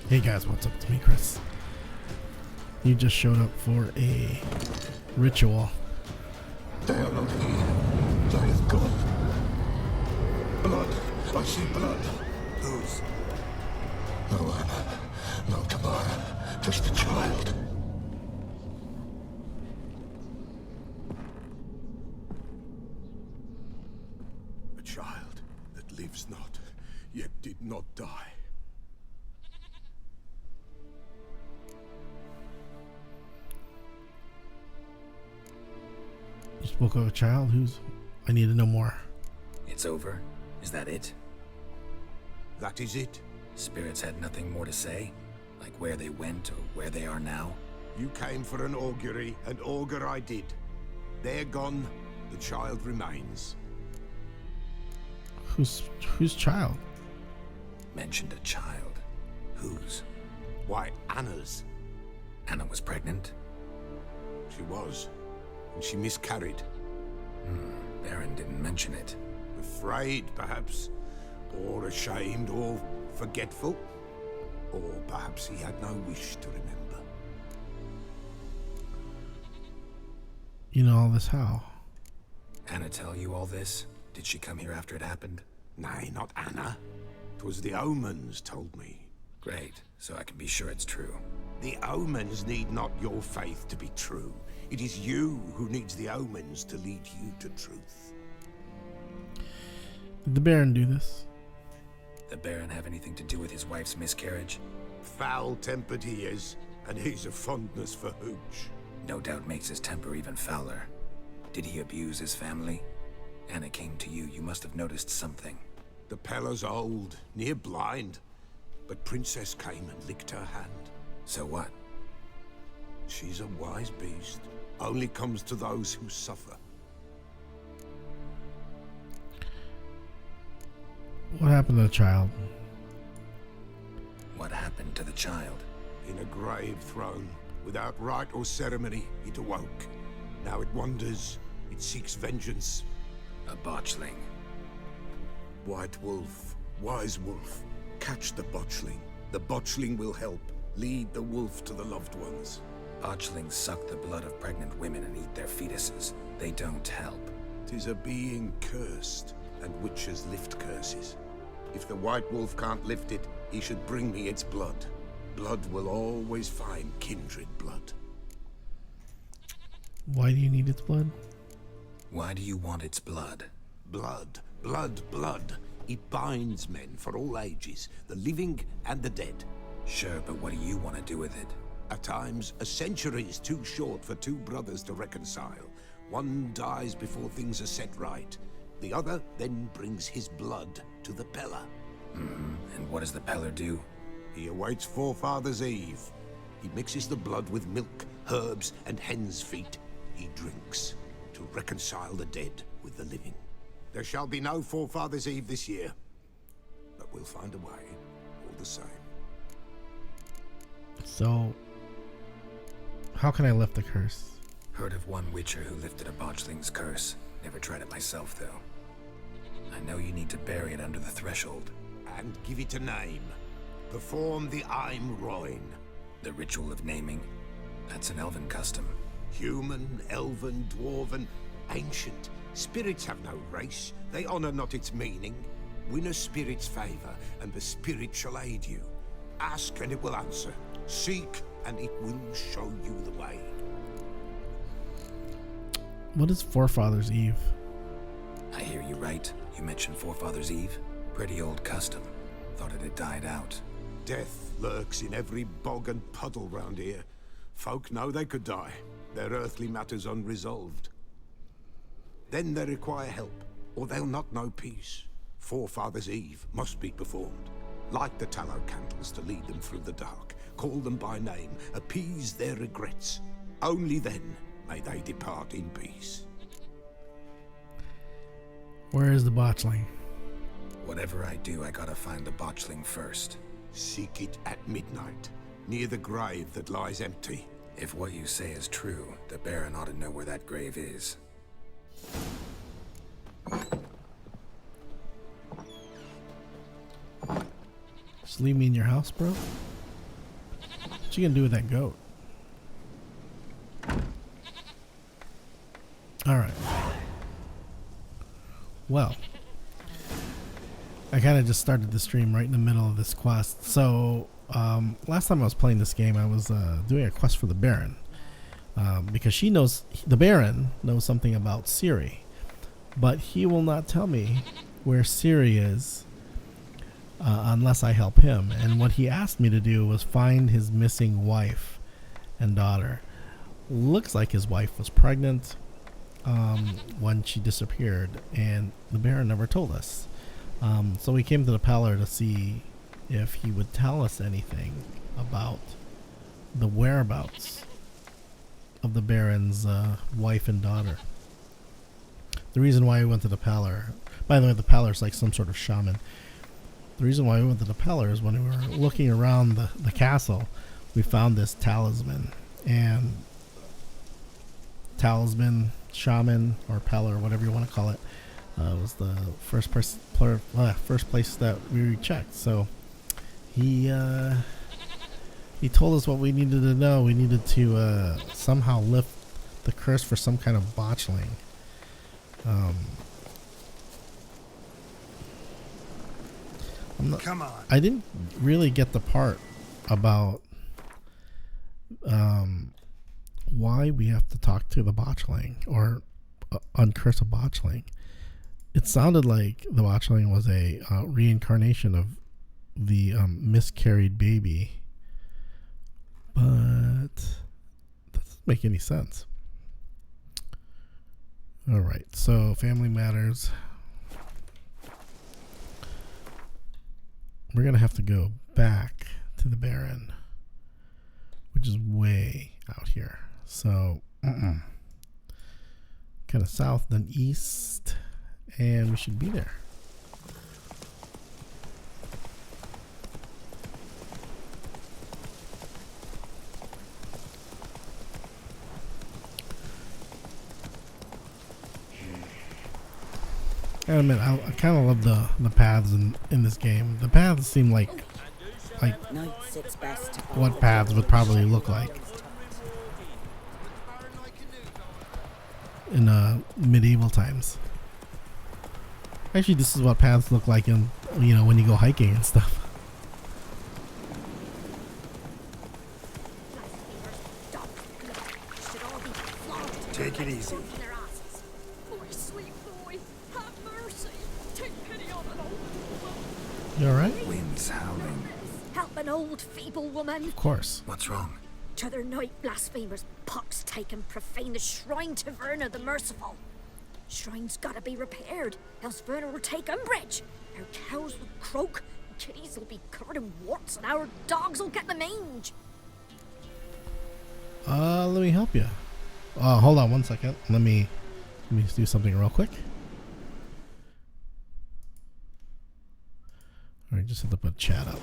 Hey guys, what's up? It's me, Chris. You just showed up for a ritual. They are not here. They is gone. Blood. I see blood. Whose? No Anna. No Tamara. Just the child. A child that lives not, yet did not die. You spoke of a child who's... I need to know more. It's over? Is that it? That is it. Spirits had nothing more to say? Like where they went or where they are now? You came for an augury, and augur I did. They're gone. The child remains. Whose child? Mentioned a child. Whose? Why, Anna's. Anna was pregnant? She was. And she miscarried. Baron didn't mention it. Afraid, perhaps. Or ashamed, or forgetful. Or perhaps he had no wish to remember. You know all this how? Anna tell you all this? Did she come here after it happened? Nay, not Anna. 'Twas the omens told me. Great, so I can be sure it's true. The omens need not your faith to be true. It is you who needs the omens to lead you to truth. Did the Baron do this? The Baron have anything to do with his wife's miscarriage? Foul-tempered he is, and he's a fondness for hooch. No doubt makes his temper even fouler. Did he abuse his family? Anna came to you, you must have noticed something. The Pella's old, near blind, but Princess came and licked her hand. So what? She's a wise beast. Only comes to those who suffer. What happened to the child? What happened to the child? In a grave thrown, without rite or ceremony, it awoke. Now it wanders, it seeks vengeance. A botchling. White wolf, wise wolf, catch the botchling. The botchling will help, lead the wolf to the loved ones. Botchlings suck the blood of pregnant women and eat their fetuses. They don't help. 'Tis a being cursed, and witches lift curses. If the white wolf can't lift it, he should bring me its blood. Blood will always find kindred blood. Why do you need its blood? Why do you want its blood? Blood, blood, blood. It binds men for all ages, the living and the dead. Sure, but what do you want to do with it? At times, a century is too short for two brothers to reconcile. One dies before things are set right. The other then brings his blood to the Pella. And what does the Peller do? He awaits Forefather's Eve. He mixes the blood with milk, herbs, and hen's feet. He drinks to reconcile the dead with the living. There shall be no Forefather's Eve this year, but we'll find a way, all the same. So, how can I lift the curse? Heard of one witcher who lifted a botchling's curse. Never tried it myself, though. I know you need to bury it under the threshold. And give it a name. Perform the Aim Roin. The ritual of naming. That's an elven custom. Human, elven, dwarven, ancient. Spirits have no race. They honor not its meaning. Win a spirit's favor, and the spirit shall aid you. Ask, and it will answer. Seek, and it will show you the way. What is Forefather's Eve? I hear you right. You mentioned Forefather's Eve. Pretty old custom. Thought it had died out. Death lurks in every bog and puddle round here. Folk know they could die, their earthly matters unresolved. Then they require help, or they'll not know peace. Forefather's Eve must be performed. Light the tallow candles to lead them through the dark. Call them by name, appease their regrets. Only then may they depart in peace. Where is the botchling? Whatever I do, I gotta find the botchling first. Seek it at midnight, near the grave that lies empty. If what you say is true, the Baron ought to know where that grave is. Just leave me in your house, bro? What you gonna do with that goat? Alright. Well, I kind of just started the stream right in the middle of this quest. So, last time I was playing this game, I was doing a quest for the Baron. Because the Baron knows something about Ciri. But he will not tell me where Ciri is unless I help him. And what he asked me to do was find his missing wife and daughter. Looks like his wife was pregnant when she disappeared, and the Baron never told us. So we came to the Peller to see if he would tell us anything about the whereabouts of the Baron's wife and daughter. The reason why we went to the Peller, by the way, the Peller is like some sort of shaman. The reason why we went to the Peller is when we were looking around the castle, we found this talisman. And talisman, shaman, or Peller, whatever you want to call it, was the first place that we checked. So he told us what we needed to know. We needed to somehow lift the curse for some kind of botchling. Come on. I didn't really get the part about why we have to talk to the botchling or uncurse a botchling. It sounded like the botchling was a reincarnation of the miscarried baby, but that doesn't make any sense. All right, so family matters. We're gonna have to go back to the Baron, which is way out here. So kind of south, then east, and we should be there. I admit, I kind of love the paths in this game. The paths seem like what paths would probably look like in medieval times. Actually, this is what paths look like in, when you go hiking and stuff. Take it easy. You alright? Wind's howling. Help an old feeble woman. Of course. What's wrong? T'other night blasphemers pox take and profane the shrine to Verna the Merciful. Shrine's gotta be repaired, else Verna will take umbrage. Our cows will croak, kitties will be covered in warts, and our dogs will get the mange. Let me help you. Hold on one second. Let me do something real quick. Alright, just have to put chat up.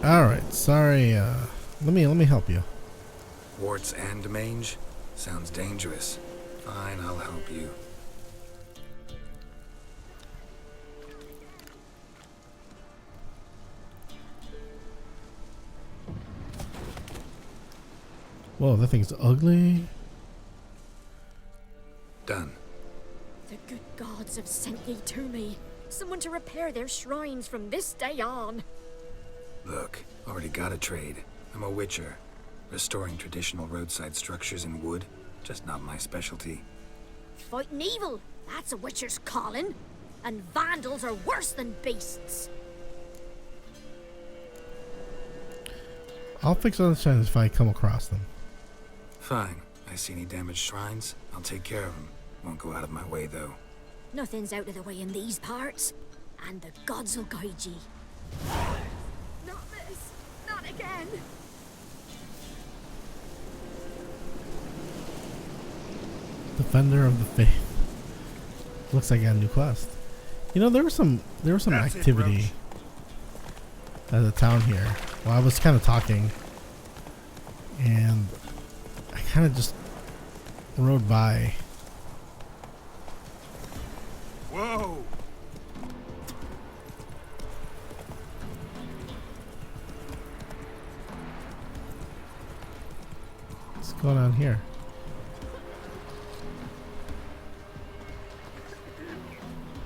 Alright, sorry, let me help you. Warts and mange? Sounds dangerous. Fine, I'll help you. Whoa, that thing's ugly. Done. The good gods have sent ye to me. Someone to repair their shrines from this day on. Look, already got a trade. I'm a witcher. Restoring traditional roadside structures in wood, just not my specialty. Fighting evil, that's a witcher's calling. And vandals are worse than beasts. I'll fix other shrines if I come across them. Fine. I see any damaged shrines, I'll take care of them. Won't go out of my way, though. Nothing's out of the way in these parts. And the gods will guide ye. Not this. Not again. Defender of the Faith. Looks like I got a new quest. There was some activity at the town here. Well, I was kind of talking, and I kind of just rode by. Whoa! What's going on here?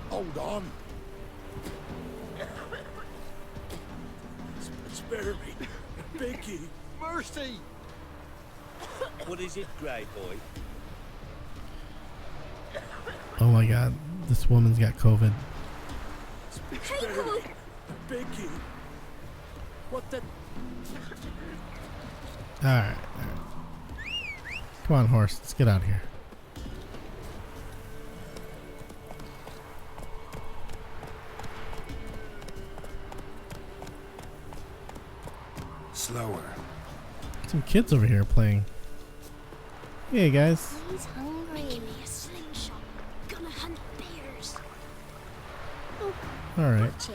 Hold on. Spare me. Vicky. Mercy. What is it, Grey Boy? Oh my god, this woman's got COVID. Spare me. Vicky. What the? Alright. Come on, horse. Let's get out of here. Slower. Some kids over here playing. Hey guys. He's hungry. Give me a slingshot. Gonna hunt bears. Alright. Chair?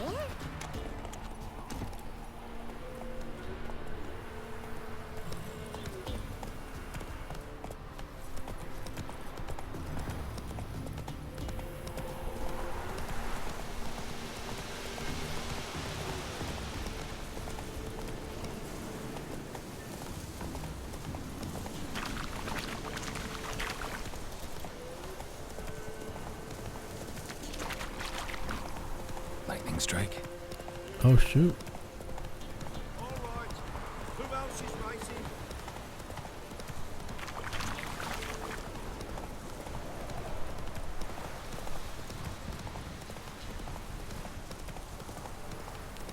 Lightning strike. Oh shoot. All right. Who else is racing?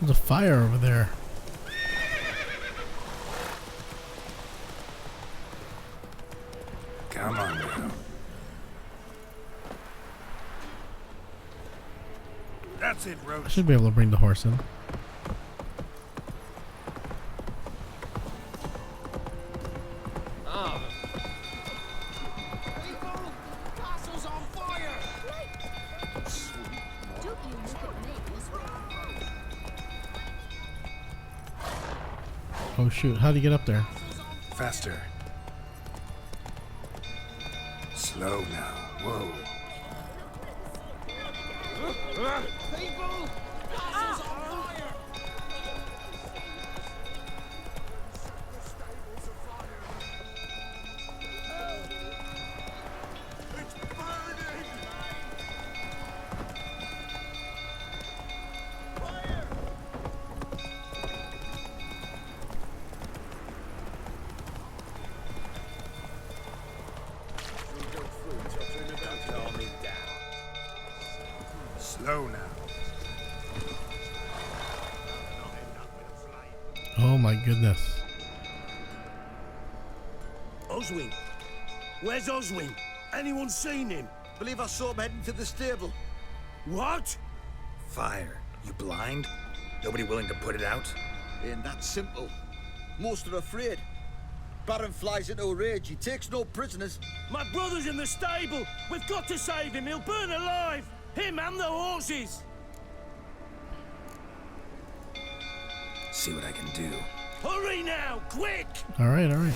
There's a fire over there. Come on now. That's it, I Roach. should be able to bring the horse in. Castle's on fire. Don't you look at me. Oh shoot, how do you get up there? Faster. Slow now. Whoa. People! Castle's on fire! The stable's afire! It's burning! Fire! Calm him down. Slow now. Oh my goodness. Oswin! Where's Oswin? Anyone seen him? Believe I saw him heading to the stable. What? Fire. You blind? Nobody willing to put it out? Ain't that simple. Most are afraid. Baron flies into a rage. He takes no prisoners. My brother's in the stable! We've got to save him! He'll burn alive! Him and the horses! See what I can do. Hurry now! Quick! Alright, alright.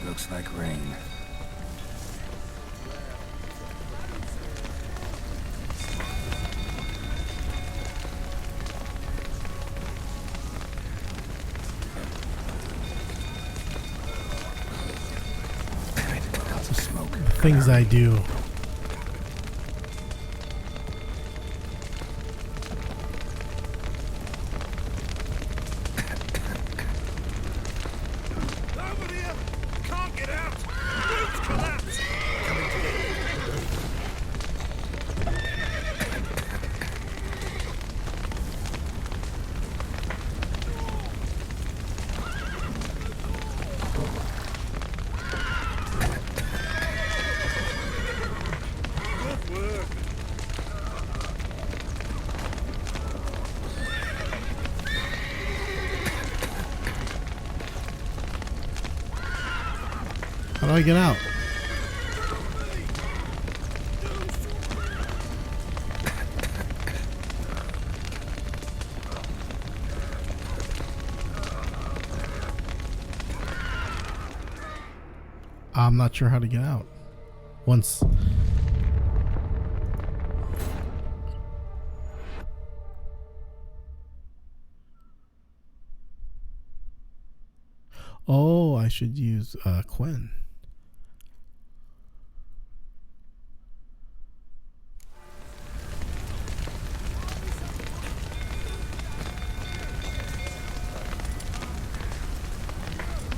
Looks like rain. Lots of smoke. Things I do. Over here! Can't get out! Roof's collapsed! Good work! How do I get out? I'm not sure how to get out. Once Oh, I should use Quinn.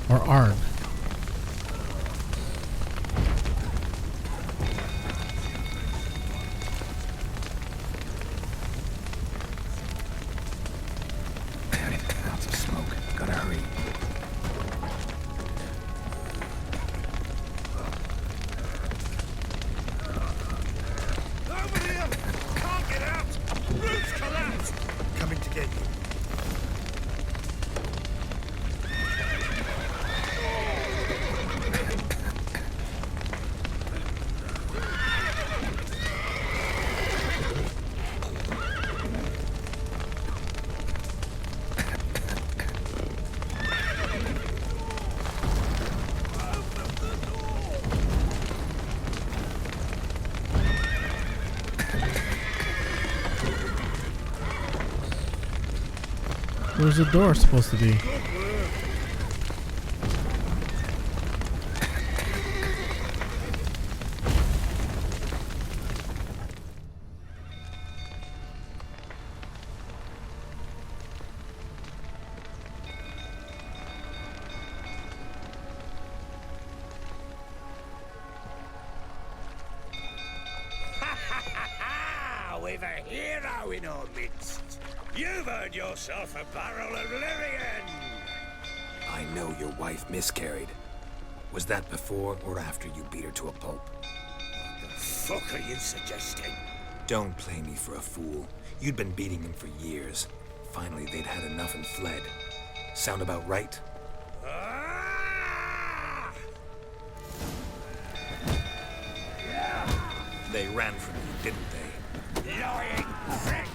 Or Arn. Clouds of smoke. Gotta hurry. Over here! Can't get out! Roof's collapsed! Coming to get you. Where's the door supposed to be? We've a hero in our midst. You've earned yourself a barrel of Lyrian. I know your wife miscarried. Was that before or after you beat her to a pulp? What the fuck are you suggesting? Don't play me for a fool. You'd been beating him for years. Finally, they'd had enough and fled. Sound about right? Ah! They ran from you, didn't they? Lying prick!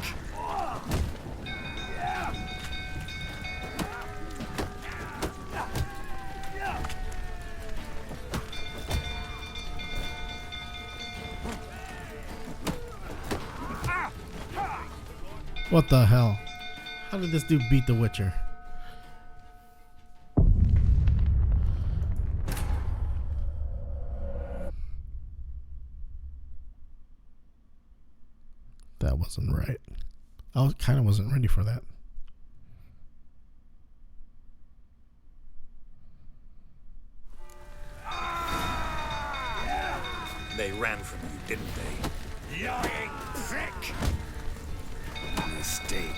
What the hell? How did this dude beat the Witcher? That wasn't right. I kind of wasn't ready for that. They ran from you, didn't they? Lying prick! Mistake.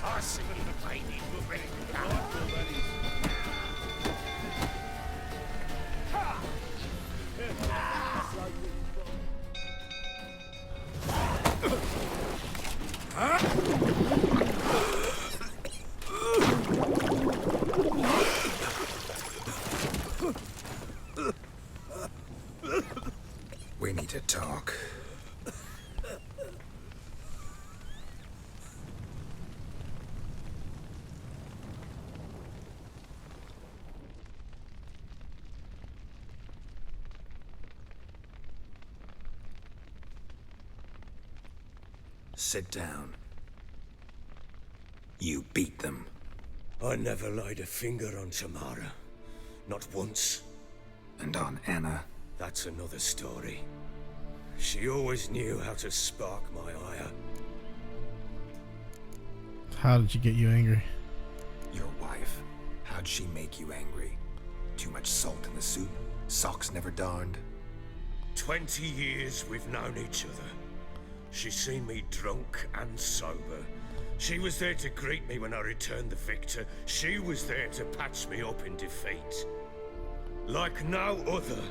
I see the baby moving. We need to talk. Sit down. You beat them. I never laid a finger on Tamara. Not once. And on Anna. That's another story. She always knew how to spark my ire. How did she get you angry? Your wife. How'd she make you angry? Too much salt in the soup? Socks never darned? 20 years we've known each other. She's seen me drunk and sober. She was there to greet me when I returned the victor. She was there to patch me up in defeat. Like no other,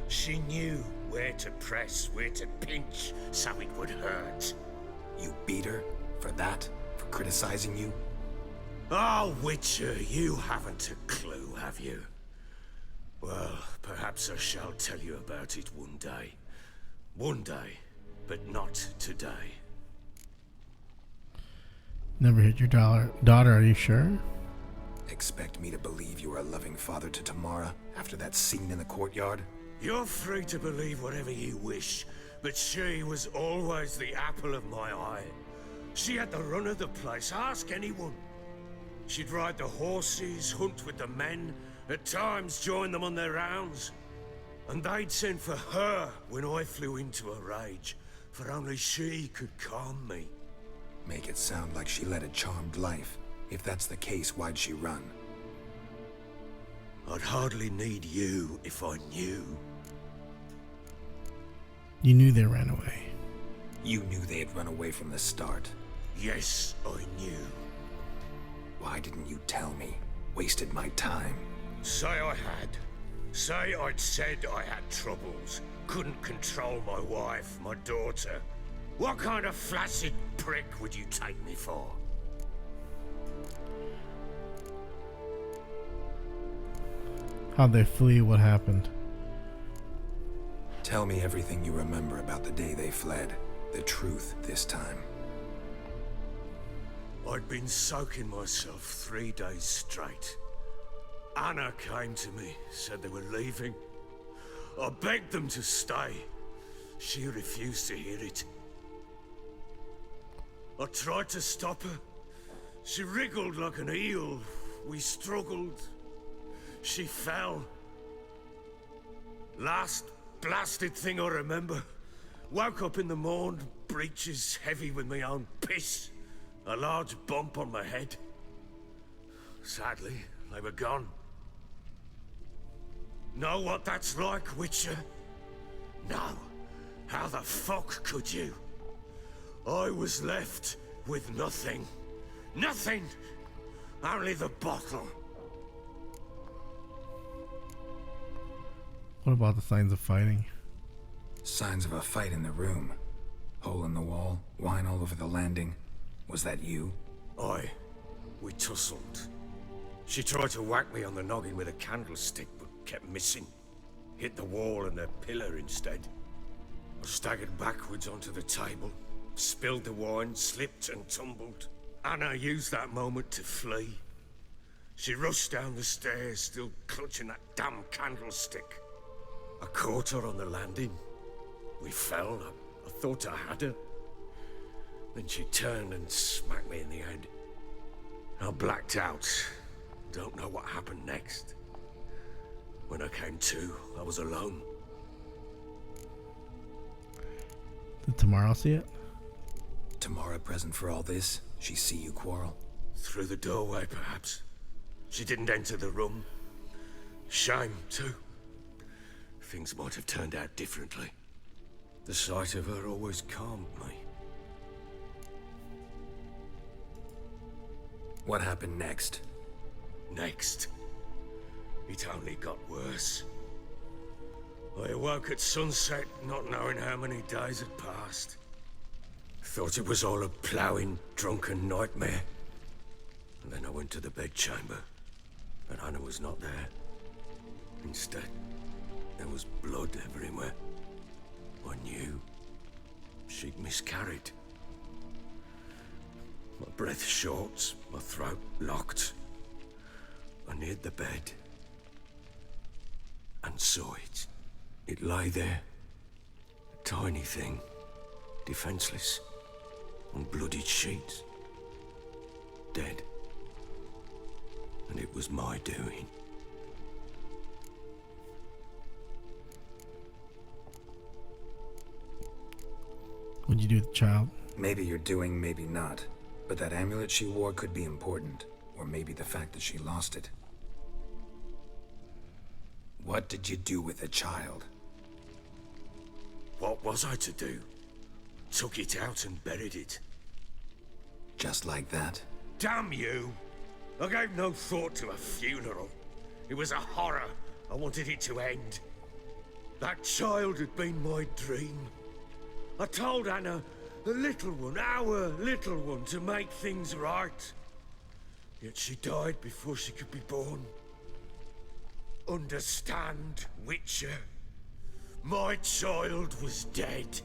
she knew where to press, where to pinch, so it would hurt. You beat her? For that? For criticizing you? Oh, Witcher, you haven't a clue, have you? Well, perhaps I shall tell you about it one day. One day. but not today. Never hit your daughter, are you sure? Expect me to believe you are a loving father to Tamara after that scene in the courtyard? You're free to believe whatever you wish, but she was always the apple of my eye. She had the run of the place, ask anyone. She'd ride the horses, hunt with the men, at times join them on their rounds. And they'd send for her when I flew into a rage, for only she could calm me. Make it sound like she led a charmed life. If that's the case, why'd she run? I'd hardly need you if I knew. You knew they ran away. You knew they had run away from the start. Yes, I knew. Why didn't you tell me? Wasted my time. Say I had. Say I'd said I had troubles. Couldn't control my wife, my daughter. What kind of flaccid prick would you take me for? How'd they flee? What happened? Tell me everything you remember about the day they fled. The truth this time. I'd been soaking myself 3 days straight. Anna came to me, said they were leaving. I begged them to stay. She refused to hear it. I tried to stop her. She wriggled like an eel. We struggled. She fell. Last blasted thing I remember. Woke up in the morn, breeches heavy with my own piss. A large bump on my head. Sadly, they were gone. Know what that's like, Witcher? No. How the fuck could you? I was left with nothing. Nothing! Only the bottle. What about the signs of fighting? Signs of a fight in the room. Hole in the wall, wine all over the landing. Was that you? Aye. We tussled. She tried to whack me on the noggin with a candlestick, but kept missing. Hit the wall and the pillar instead. I staggered backwards onto the table, spilled the wine, slipped and tumbled. Anna used that moment to flee. She rushed down the stairs, still clutching that damn candlestick. I caught her on the landing. We fell. I thought I had her. Then she turned and smacked me in the head. I blacked out. Don't know what happened next. When I came to, I was alone. Did Tamara see it? Tamara present for all this? She see you quarrel? Through the doorway, perhaps. She didn't enter the room. Shame, too. Things might have turned out differently. The sight of her always calmed me. What happened next? Next, it only got worse. I awoke at sunset, not knowing how many days had passed. Thought it was all a ploughing, drunken nightmare. And then I went to the bedchamber, but Anna was not there. Instead, there was blood everywhere. I knew she'd miscarried. My breath short, my throat locked. I neared the bed and saw it. It lay there, a tiny thing, defenseless, on bloodied sheets, dead. And it was my doing. What'd you do with the child? Maybe you're doing, maybe not. But that amulet she wore could be important. Or maybe the fact that she lost it. What did you do with the child? What was I to do? Took it out and buried it. Just like that? Damn you! I gave no thought to a funeral. It was a horror. I wanted it to end. That child had been my dream. I told Anna, the little one, our little one, to make things right. Yet she died before she could be born. Understand, Witcher? My child was dead.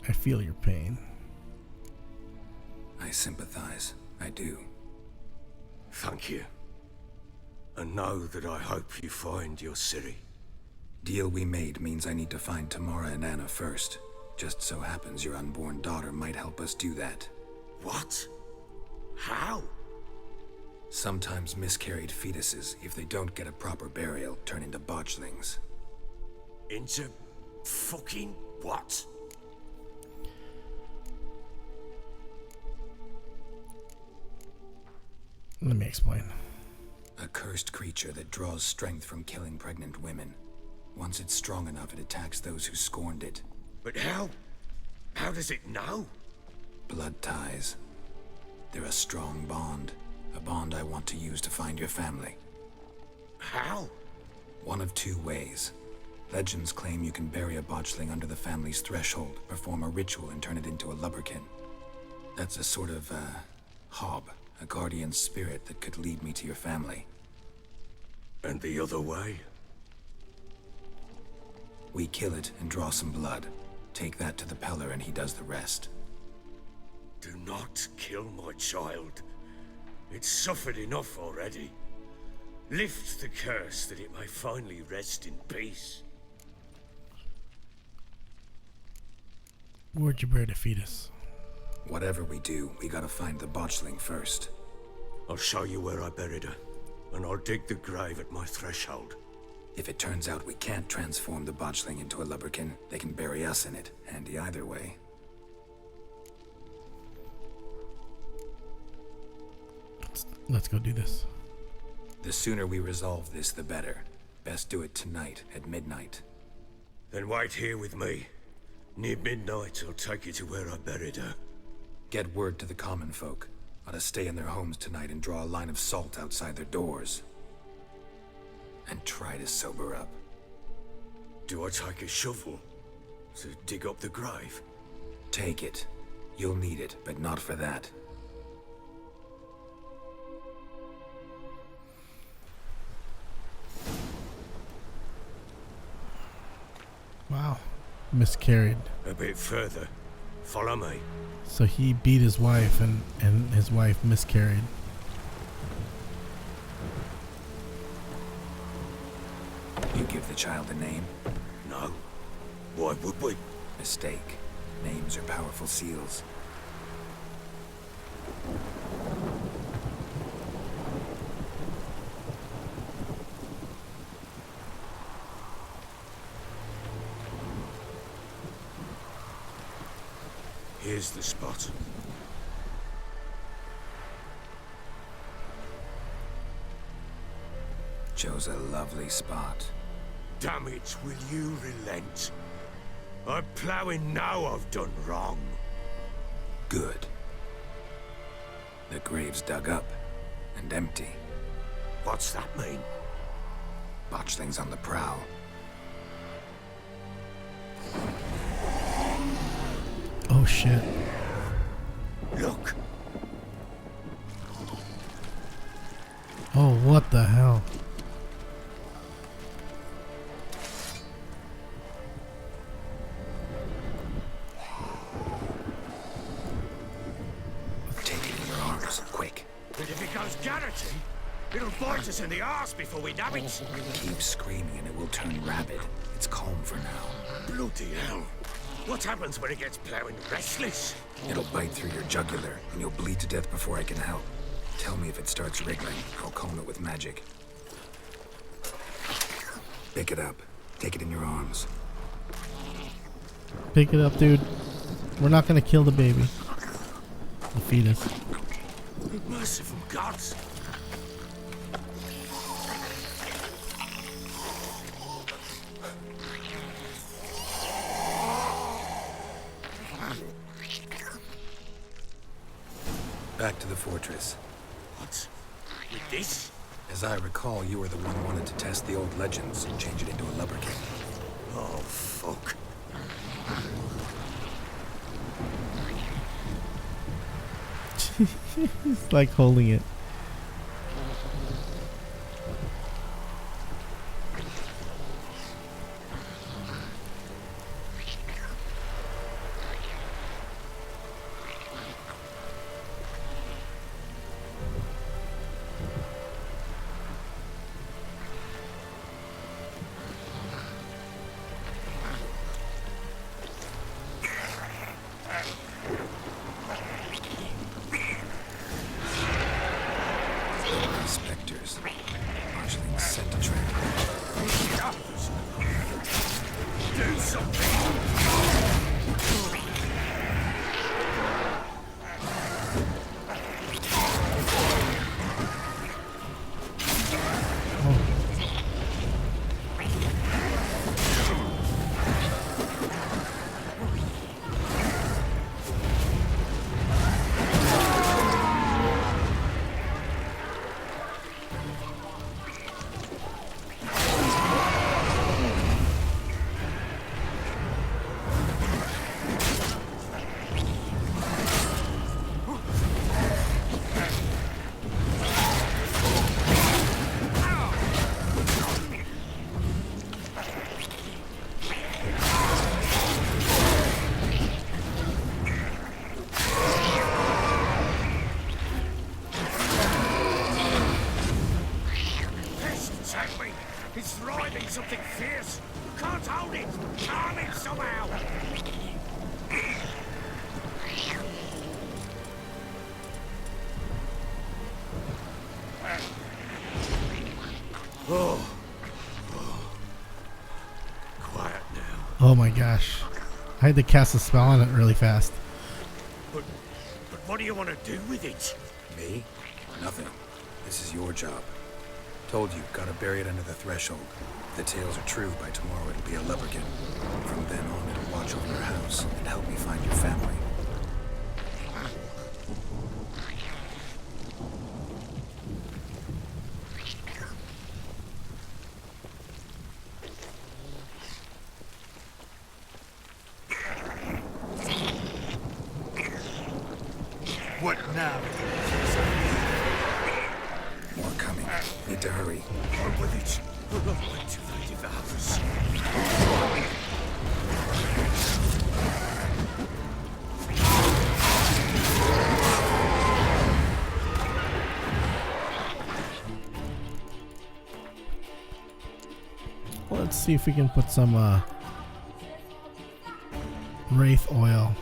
I feel your pain. I sympathize. I do. Thank you. And know that I hope you find your Ciri. Deal we made means I need to find Tamara and Anna first. Just so happens your unborn daughter might help us do that. What? How? Sometimes miscarried fetuses, if they don't get a proper burial, turn into botchlings. Into fucking what? Let me explain. A cursed creature that draws strength from killing pregnant women. Once it's strong enough, it attacks those who scorned it. But how? How does it know? Blood ties. They're a strong bond. A bond I want to use to find your family. How? One of two ways. Legends claim you can bury a botchling under the family's threshold, perform a ritual, and turn it into a lubberkin. That's a sort of, hob. A guardian spirit that could lead me to your family. And the other way? We kill it and draw some blood. Take that to the Peller and he does the rest. Do not kill my child. It's suffered enough already. Lift the curse that it may finally rest in peace. Where'd you bury the fetus? Whatever we do, we gotta find the botchling first. I'll show you where I buried her, and I'll dig the grave at my threshold. If it turns out we can't transform the botchling into a lubberkin, they can bury us in it. Handy either way. Let's go do this. The sooner we resolve this, the better. Best do it tonight, at midnight. Then wait here with me. Near midnight, I'll take you to where I buried her. Get word to the common folk. Ought to stay in their homes tonight and draw a line of salt outside their doors. And try to sober up. Do I take a shovel to dig up the grave? Take it. You'll need it, but not for that. Wow. Miscarried. A bit further. Follow me. So he beat his wife and his wife miscarried. You give the child a name? No. Why would we? Mistake. Names are powerful seals. Here's the spot. Chose a lovely spot. Damn it, will you relent? I'm ploughing now I've done wrong. Good. The grave's dug up and empty. What's that mean? Botchling's on the prowl. Oh shit. Look. Oh, what the hell? Take it in your arms, quick. But if it goes Garrity, it'll bite us in the arse before we nab it. Keep screaming and it will turn rabid. It's calm for now. Bloody hell. What happens when it gets ploughing restless? It'll bite through your jugular and you'll bleed to death before I can help. Tell me if it starts wriggling. I'll calm it with magic. Pick it up. Take it in your arms. Pick it up, dude. We're not gonna kill the baby. The fetus. Merciful gods. Back to the fortress. What? With this? As I recall, you were the one who wanted to test the old legends and change it into a lubberkin. Oh, fuck. He's like holding it. It's thriving something fierce. Can't hold it. Calm it somehow. Quiet now. Oh my gosh. I had to cast a spell on it really fast. But what do you want to do with it? Me? Nothing. This is your job. Told you, gotta bury it under the threshold. If the tales are true, by tomorrow it'll be a lubberkin. From then on, it'll watch over your house and help me find your family. What now? More coming. Need to hurry. On with it. We're not going to they devour us. Let's see if we can put some wraith oil.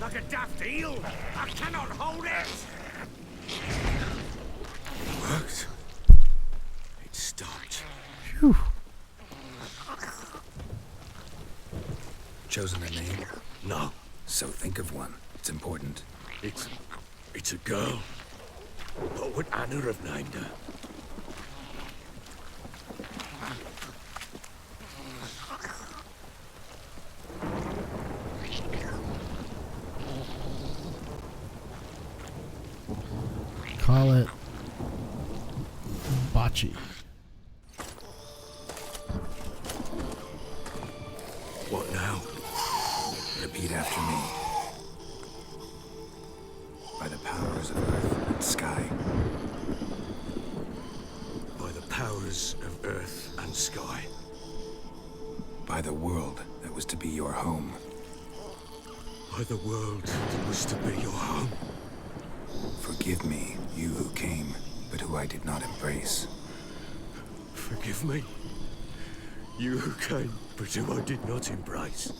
Like a daft eel. I cannot hold it. It worked. It stopped. Phew. Chosen a name? No. So think of one. It's important. It's a girl. What would Anna have named her? Call it Bocce. What now? Repeat after me. By the powers of earth and sky. By the powers of earth and sky. By the world that was to be your home. By the world that was to be your home. Forgive me, you who came, but who I did not embrace. Forgive me. You who came, but who I did not embrace.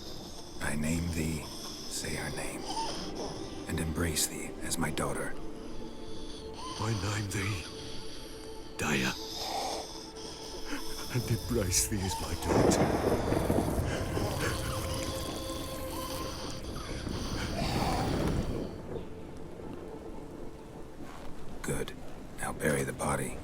I name thee, say her name, and embrace thee as my daughter. I name thee Daya, and embrace thee as my daughter. Good. Now bury the body.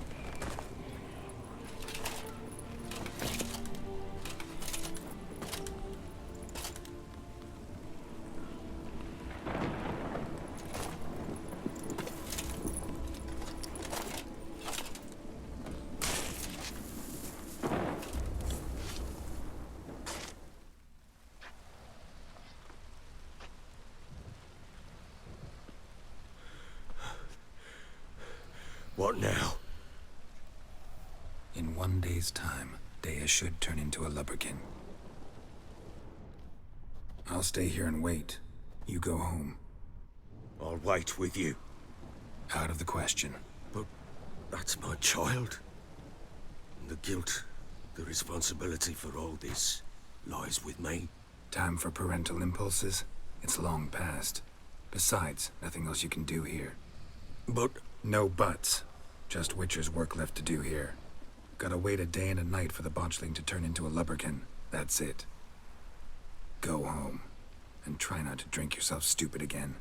1 day's time, Dea should turn into a lubberkin. I'll stay here and wait. You go home. I'll wait with you. Out of the question. But that's my child. And the guilt, the responsibility for all this lies with me. Time for parental impulses? It's long past. Besides, nothing else you can do here. But No buts. Just Witcher's work left to do here. Gotta wait a day and a night for the botchling to turn into a lubberkin. That's it. Go home. And try not to drink yourself stupid again.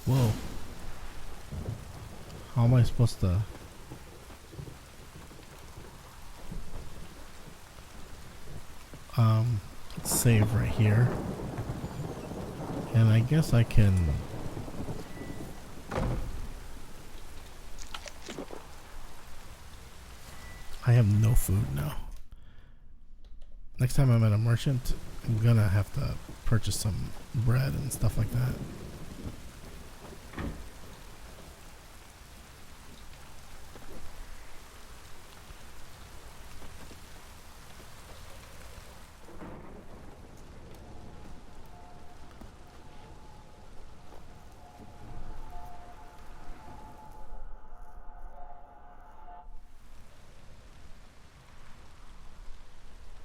Whoa. How am I supposed to... save right here. And I guess I can... I have no food now. Next time I'm at a merchant, I'm gonna have to purchase some bread and stuff like that.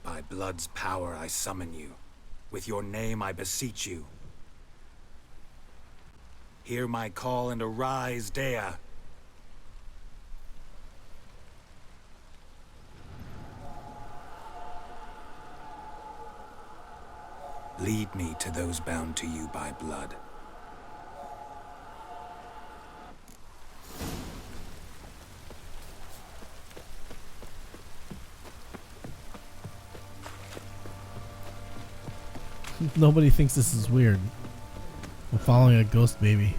By blood's power I summon you. With your name I beseech you. Hear my call and arise, Dea. Lead me to those bound to you by blood. Nobody thinks this is weird. I'm following a ghost baby.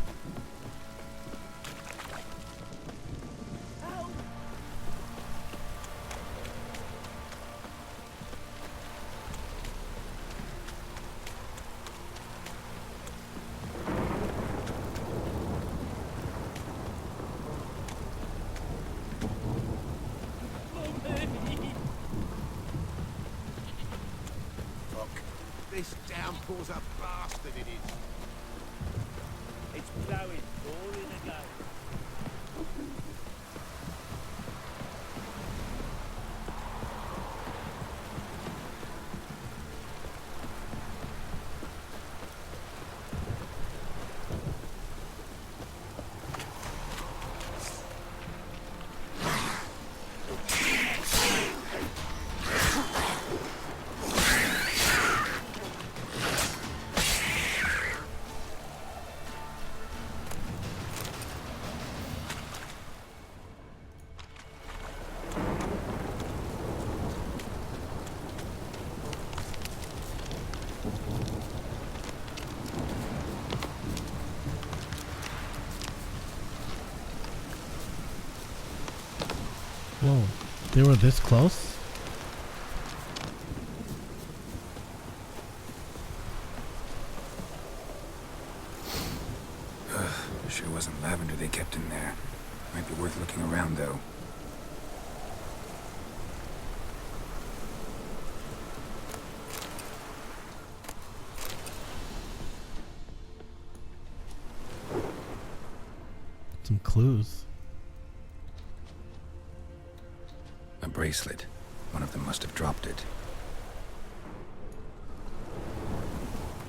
This downpour's a bastard, it is. It's blowing, pouring again. Whoa, they were this close? Sure wasn't lavender they kept in there. Might be worth looking around, though. Some clues. A bracelet. One of them must have dropped it.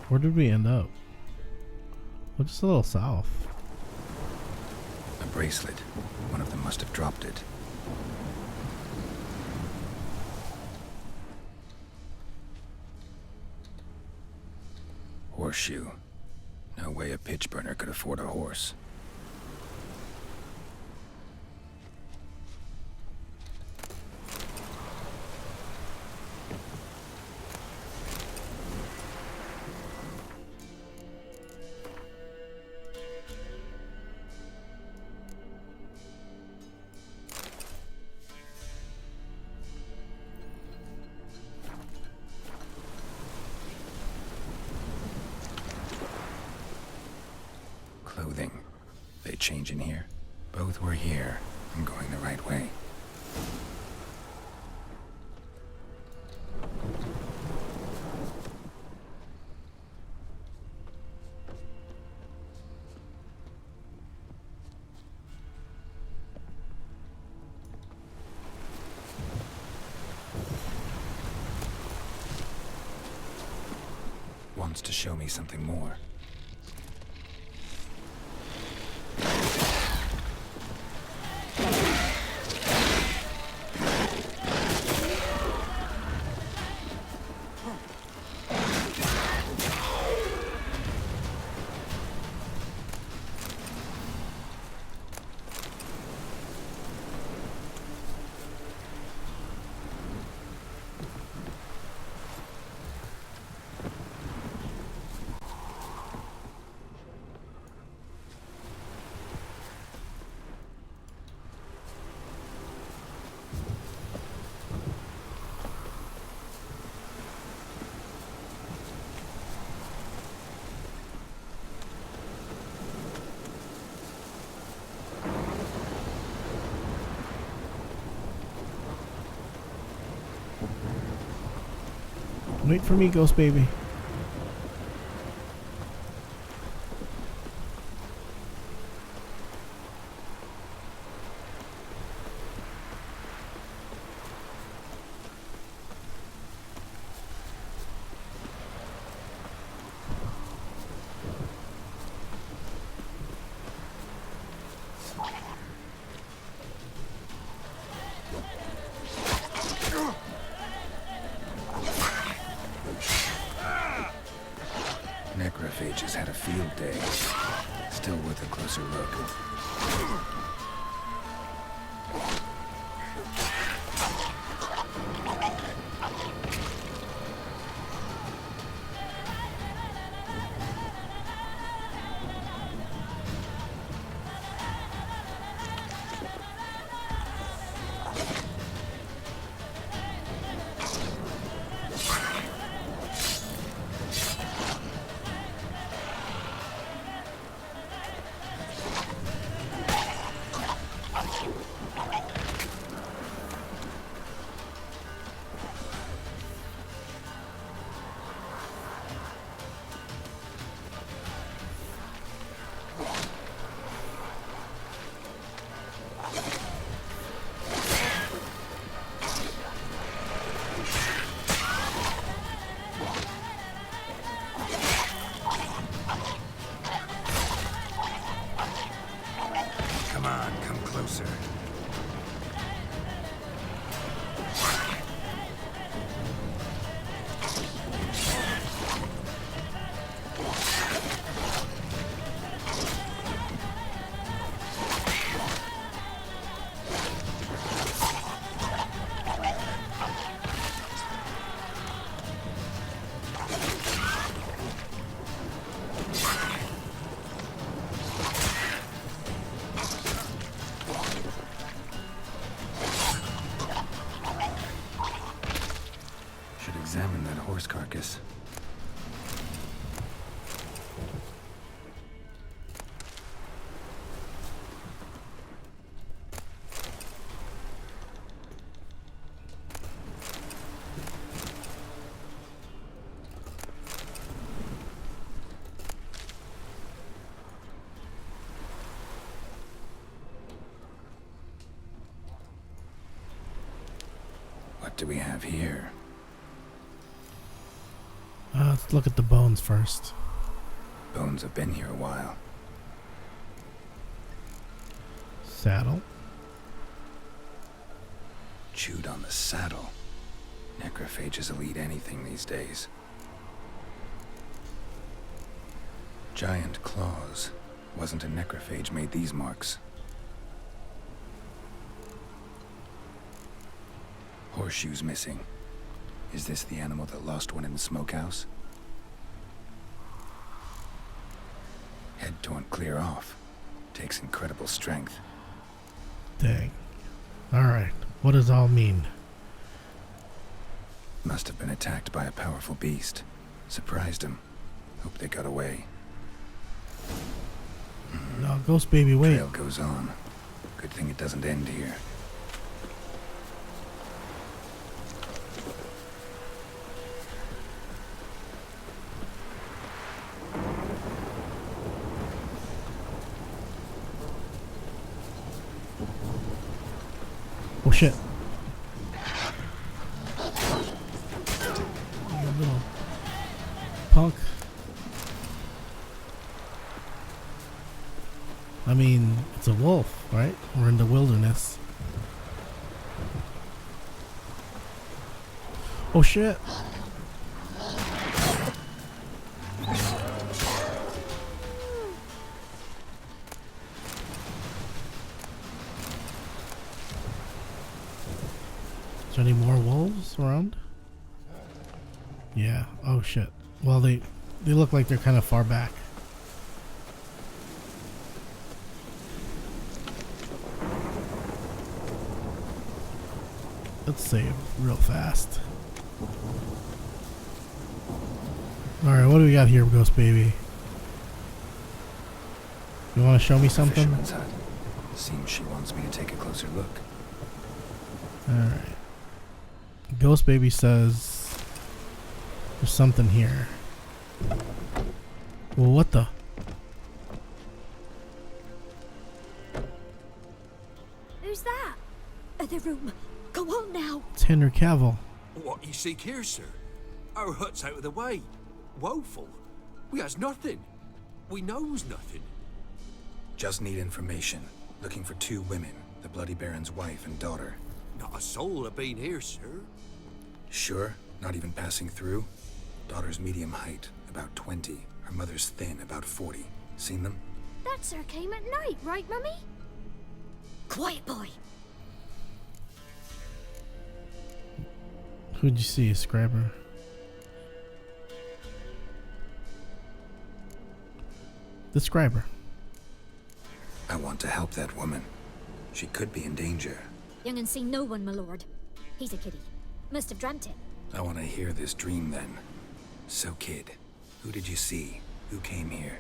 Where did we end up? Well, just a little south. A bracelet. One of them must have dropped it. Horseshoe. No way a pitch burner could afford a horse. Clothing. They change in here? Both were here. I'm going the right way. Wants to show me something more. Wait for me, ghost baby. Necrophages had a field day. Still worth a closer look. Come on, come closer. Should examine that horse carcass. What do we have here? Let's look at the bones first. Bones have been here a while. Saddle. Chewed on the saddle. Necrophages will eat anything these days. Giant claws. Wasn't a necrophage made these marks. Horseshoes missing. Is this the animal that lost one in the smokehouse? Head torn clear off. Takes incredible strength. Dang. Alright, what does all mean? Must have been attacked by a powerful beast. Surprised him. Hope they got away. No, ghost baby, wait. Trail goes on. Good thing it doesn't end here. Oh shit. You little punk. I mean, it's a wolf, right? We're in the wilderness. Oh shit. Is there any more wolves around? Yeah. Oh shit. Well, they look like they're kind of far back. Let's save real fast. Alright, what do we got here, Ghost Baby? You want to show me something? Fisherman's hut. Seems she wants me to take a closer look. Alright. Ghost Baby says there's something here. Well, what the? Who's that? The room. Go on now. It's Henry Cavill. What you seek here, sir? Our hut's out of the way. Woeful. We has nothing. We knows nothing. Just need information. Looking for 2 women, the Bloody Baron's wife and daughter. Not a soul have been here, sir. Sure? Not even passing through? Daughter's medium height, about 20. Her mother's thin, about 40. Seen them? That sir came at night, right, Mummy? Quiet, boy. Who'd you see, Scriber? The Scriber. I want to help that woman. She could be in danger. Young and see no one, my lord. He's a kiddie. Must have dreamt it. I want to hear this dream then. So, kid, who did you see? Who came here?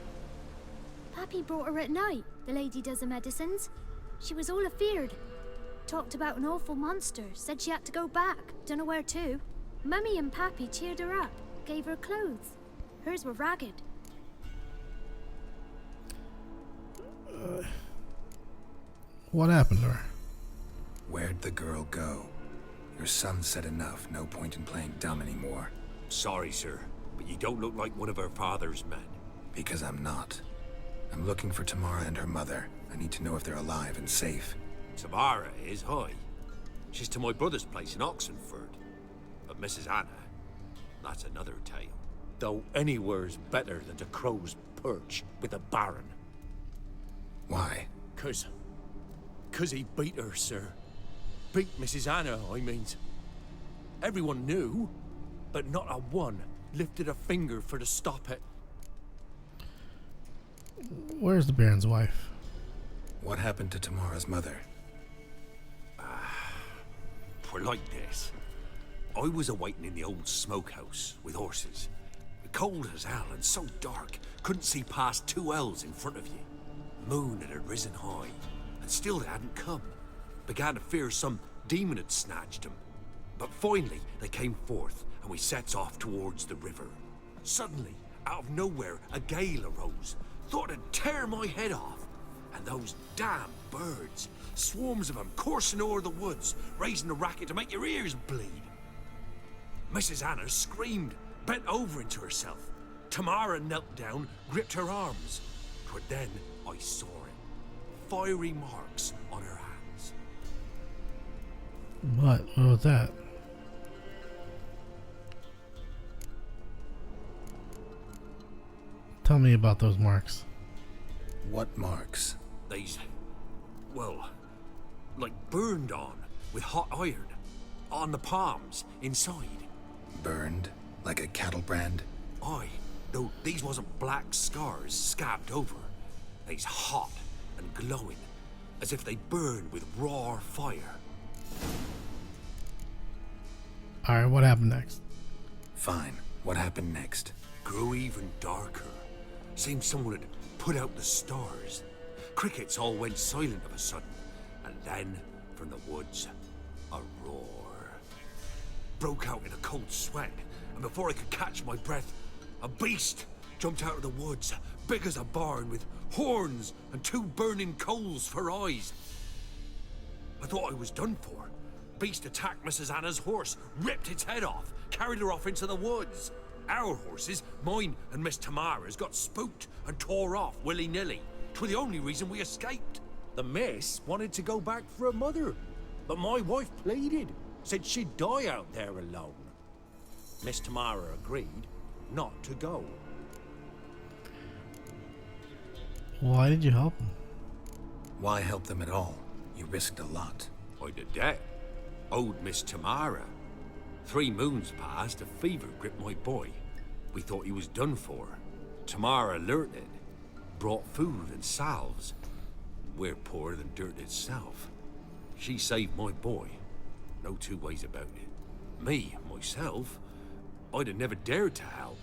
Pappy brought her at night, the lady does the medicines. She was all afeared. Talked about an awful monster, said she had to go back, dunno where to. Mummy and Pappy cheered her up, gave her clothes. Hers were ragged. What happened to her? Where'd the girl go? Your son said enough, no point in playing dumb anymore. Sorry, sir, but you don't look like one of our father's men. Because I'm not. I'm looking for Tamara and her mother. I need to know if they're alive and safe. Tamara is high. She's to my brother's place in Oxenford. But Mrs. Anna, that's another tale. Though anywhere's better than to Crow's Perch with a baron. Why? Cause he beat her, sir. Beat Mrs. Anna, I means. Everyone knew, but not a one lifted a finger for to stop it. Where's the Baron's wife? What happened to Tamara's mother? We're like this. I was awaiting in the old smokehouse with horses. Cold as hell and so dark, couldn't see past 2 ells in front of you. Moon had risen high, and still they hadn't come. Began to fear some demon had snatched them. But finally, they came forth, and we sets off towards the river. Suddenly, out of nowhere, a gale arose. Thought it'd tear my head off. And those damn birds, swarms of them coursing o'er the woods, raising a racket to make your ears bleed. Mrs. Anna screamed, bent over into herself. Tamara knelt down, gripped her arms. But then I saw it. Fiery marks on her hands. What was that? Tell me about those marks. What marks? These, well, like burned on with hot iron. On the palms, inside. Burned? Like a cattle brand? Aye, though these wasn't black scars scabbed over. They's hot and glowing, as if they burned with raw fire. Alright, what happened next? Fine. What happened next? Grew even darker. Seemed someone had put out the stars. Crickets all went silent of a sudden. And then, from the woods, a roar. Broke out in a cold sweat, and before I could catch my breath, a beast jumped out of the woods, big as a barn, with horns and 2 burning coals for eyes. I thought I was done for. Beast attacked Mrs. Anna's horse, ripped its head off, carried her off into the woods. Our horses, mine and Miss Tamara's, got spooked and tore off willy-nilly. 'Twas the only reason we escaped. The miss wanted to go back for her mother, but my wife pleaded, said she'd die out there alone. Miss Tamara agreed not to go. Why did you help him? Why help them at all? You risked a lot. I did that. Owed Miss Tamara. 3 moons passed, a fever gripped my boy. We thought he was done for. Tamara alerted, brought food and salves. We're poorer than dirt itself. She saved my boy. No 2 ways about it. Me, myself, I'd have never dared to help.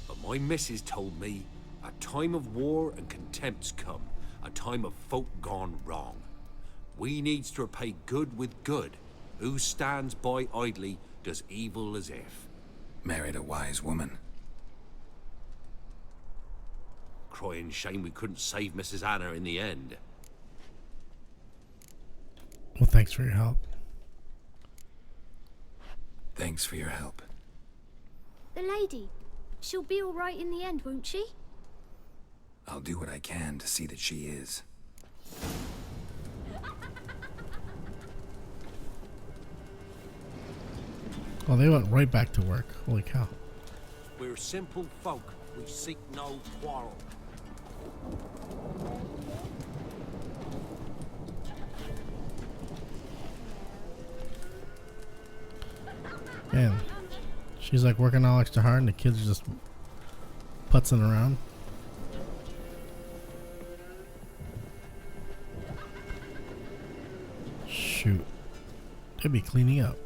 But my missus told me a time of war and contempt's come. A time of folk gone wrong. We needs to repay good with good. Who stands by idly does evil as if. Married a wise woman. Crying shame we couldn't save Mrs. Anna in the end. Well, thanks for your help. Thanks for your help. The lady. She'll be all right in the end, won't she? I'll do what I can to see that she is. Well, they went right back to work. Holy cow. We're simple folk. We seek no quarrel. Man, she's like working all extra hard and the kids are just putzing around. Shoot. They'd be cleaning up.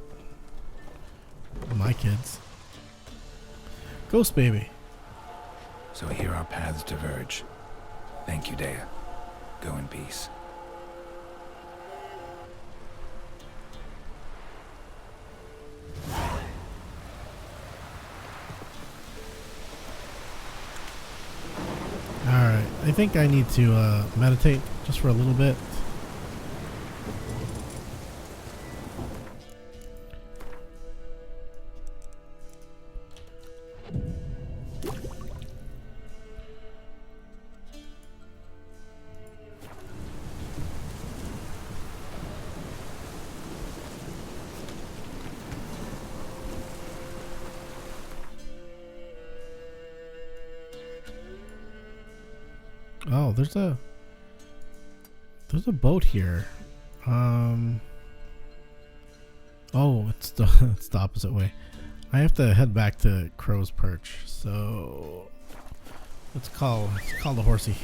My kids. Ghost baby. So here our paths diverge. Thank you, Dea. Go in peace. Alright, I think I need to meditate just for a little bit. Oh, there's a boat here. Oh, it's the it's the opposite way. I have to head back to Crow's Perch. So let's call the horsey.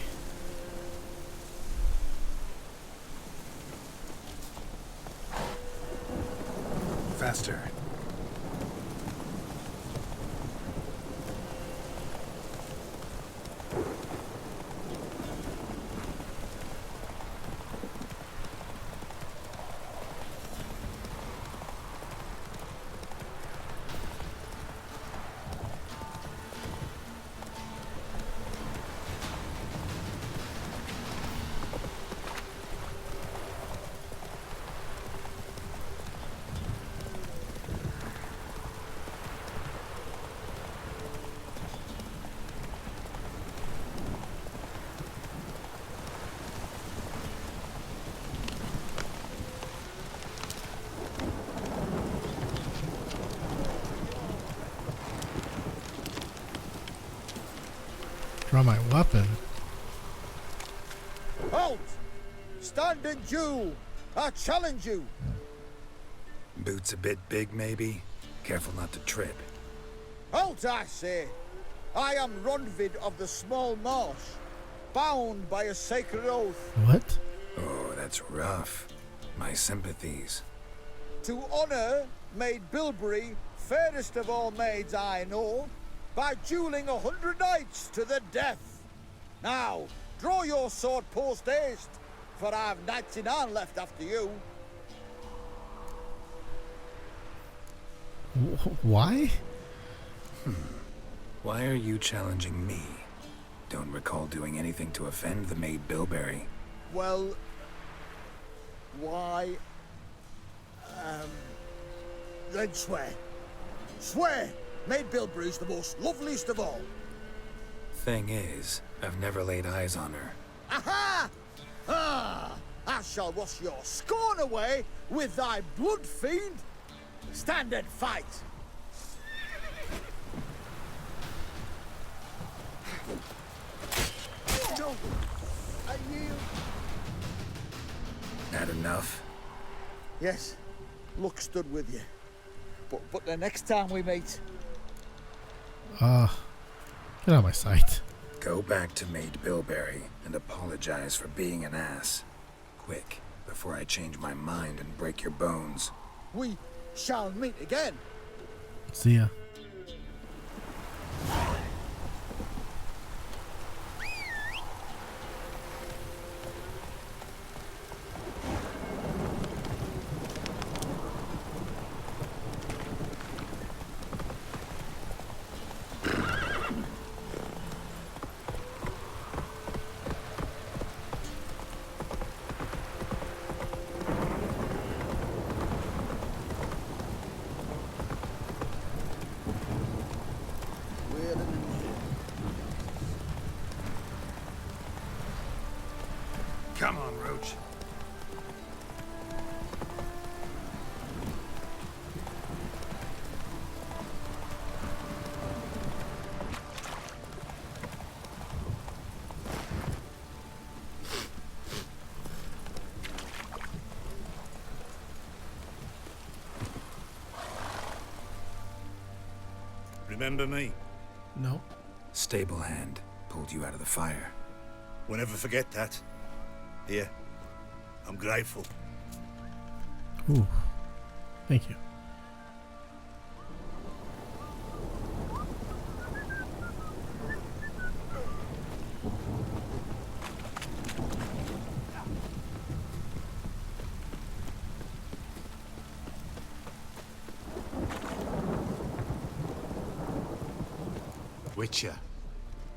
Faster. Draw my weapon. Halt! Stand and due! I challenge you! Boots a bit big, maybe? Careful not to trip. Halt, I say! I am Ronvid of the Small Marsh, bound by a sacred oath. What? Oh, that's rough. My sympathies. To honor Maid Bilberry, fairest of all maids I know, by dueling 100 knights to the death. Now, draw your sword post haste, for I've 99 left after you. Why? Why are you challenging me? Don't recall doing anything to offend the maid Bilberry. Well, why? Then swear. Swear! Maid Bilberry's the most loveliest of all. Thing is, I've never laid eyes on her. Aha! Ah! I shall wash your scorn away with thy blood fiend. Stand and fight. No, I yield. Had enough? Yes, luck stood with you. But the next time we meet, Get out of my sight. Go back to Maid Bilberry and apologize for being an ass. Quick, before I change my mind and break your bones. we shall meet again. See ya. Come on, Roach. Remember me? No. Stable hand pulled you out of the fire. We'll never forget that. Here, I'm grateful. Ooh. Thank you. Witcher,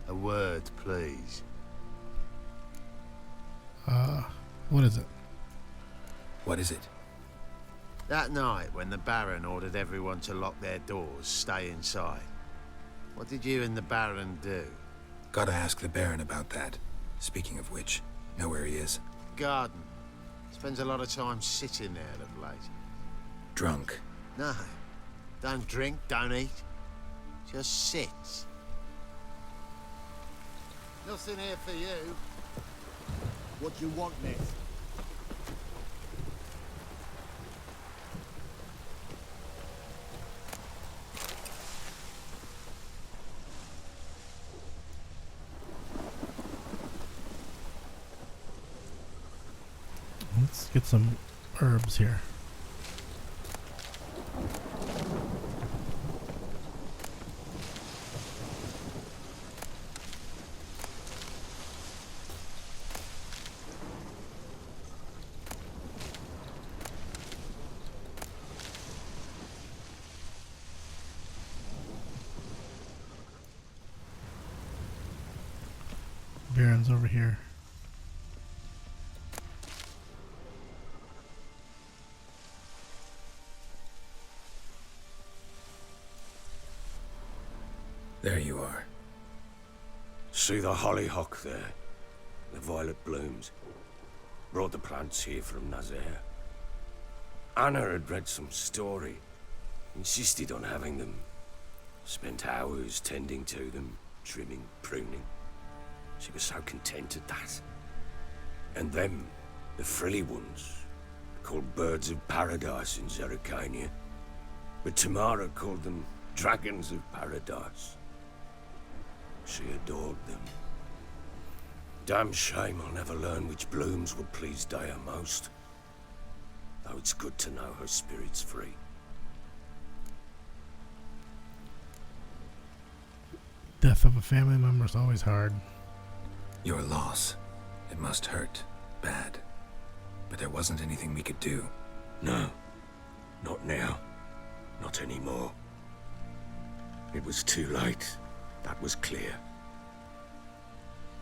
a word, please. What is it? What is it? That night when the Baron ordered everyone to lock their doors, stay inside. What did you and the Baron do? Gotta ask the Baron about that. Speaking of which, know where he is? Garden. Spends a lot of time sitting there of late. Drunk. No. Don't drink, don't eat. Just sits. Nothing here for you. What do you want, mate? Let's get some herbs here. Baron's over here. There you are. See the hollyhock there? The violet blooms. Brought the plants here from Nazaire. Anna had read some story. Insisted on having them. Spent hours tending to them, trimming, pruning. She was so content at that. And them, the frilly ones, called birds of paradise in Zerrikania. But Tamara called them dragons of paradise. She adored them. Damn shame I'll never learn which blooms would please Dea most. Though it's good to know her spirit's free. Death of a family member is always hard. Your loss. It must hurt. Bad. but there wasn't anything we could do. No. Not now. Not anymore. It was too late. That was clear.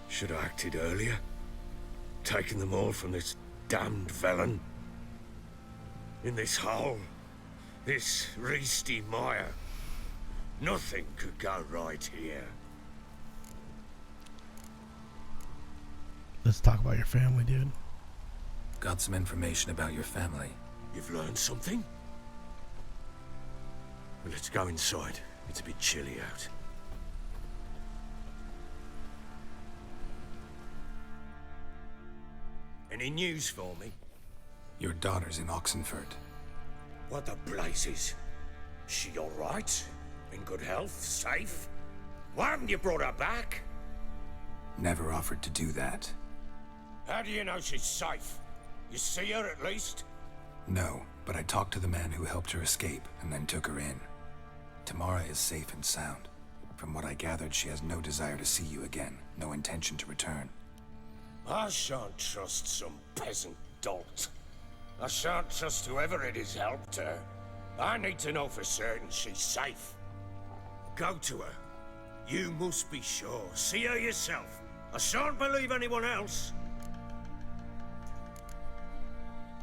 Should have acted earlier. Taken them all from this damned Velen. In this hole. This Reesty mire. Nothing could go right here. Let's talk about your family, dude. Got some information about your family. You've learned something? Well, let's go inside. It's a bit chilly out. Any news for me? Your daughter's in Oxenford. What the blazes? She all right? In good health? Safe? Why haven't you brought her back? Never offered to do that. How do you know she's safe? You see her at least? No, but I talked to the man who helped her escape and then took her in. Tamara is safe and sound. From what I gathered, she has no desire to see you again, no intention to return. I shan't trust some peasant dolt. I shan't trust whoever it is helped her. I need to know for certain she's safe. Go to her. You must be sure. See her yourself. I shan't believe anyone else.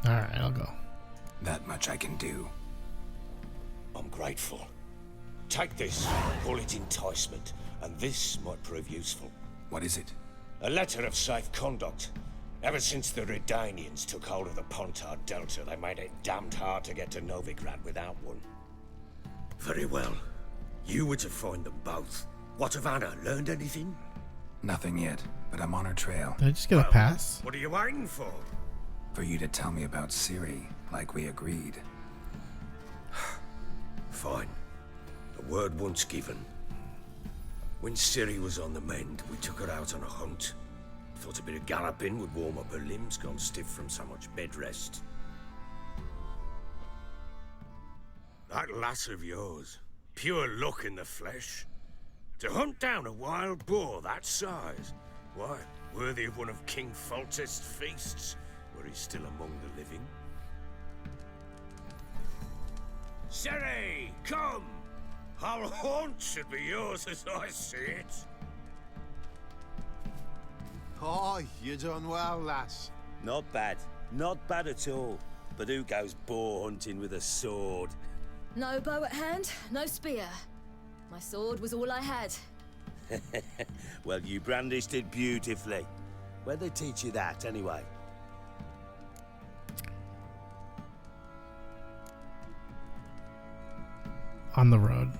Alright, I'll go. That much I can do. I'm grateful. Take this, call it enticement, and this might prove useful. What is it? A letter of safe conduct. Ever since the Redanians took hold of the Pontard Delta, they made it damned hard to get to Novigrad without one. Very well. You were to find them both. What of Anna? Learned anything? Nothing yet, but I'm on her trail. Did I just get a pass? What are you waiting for? For you to tell me about Ciri, like we agreed. Fine. A word once given. When Ciri was on the mend, we took her out on a hunt. Thought a bit of galloping would warm up her limbs, gone stiff from so much bed rest. That lass of yours, pure luck in the flesh. To hunt down a wild boar that size, why, worthy of one of King Foltest's feasts, where he's still among the living. Ciri, come! Our haunt should be yours as I see it. Oh, you done well, lass. Not bad. Not bad at all. But who goes boar hunting with a sword? No bow at hand, no spear. My sword was all I had. Well, you brandished it beautifully. Where'd they teach you that, anyway? On the road.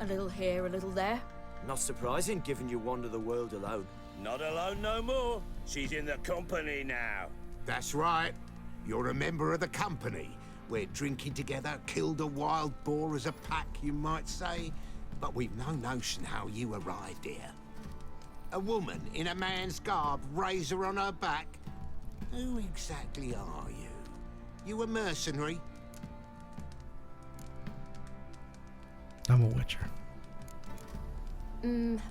A little here, a little there. Not surprising, given you wander the world alone. Not alone no more. She's in the company now. That's right. You're a member of the company. We're drinking together, killed a wild boar as a pack, you might say. But we've no notion how you arrived here. A woman in a man's garb, razor on her back. Who exactly are you? You a mercenary? I'm a witcher.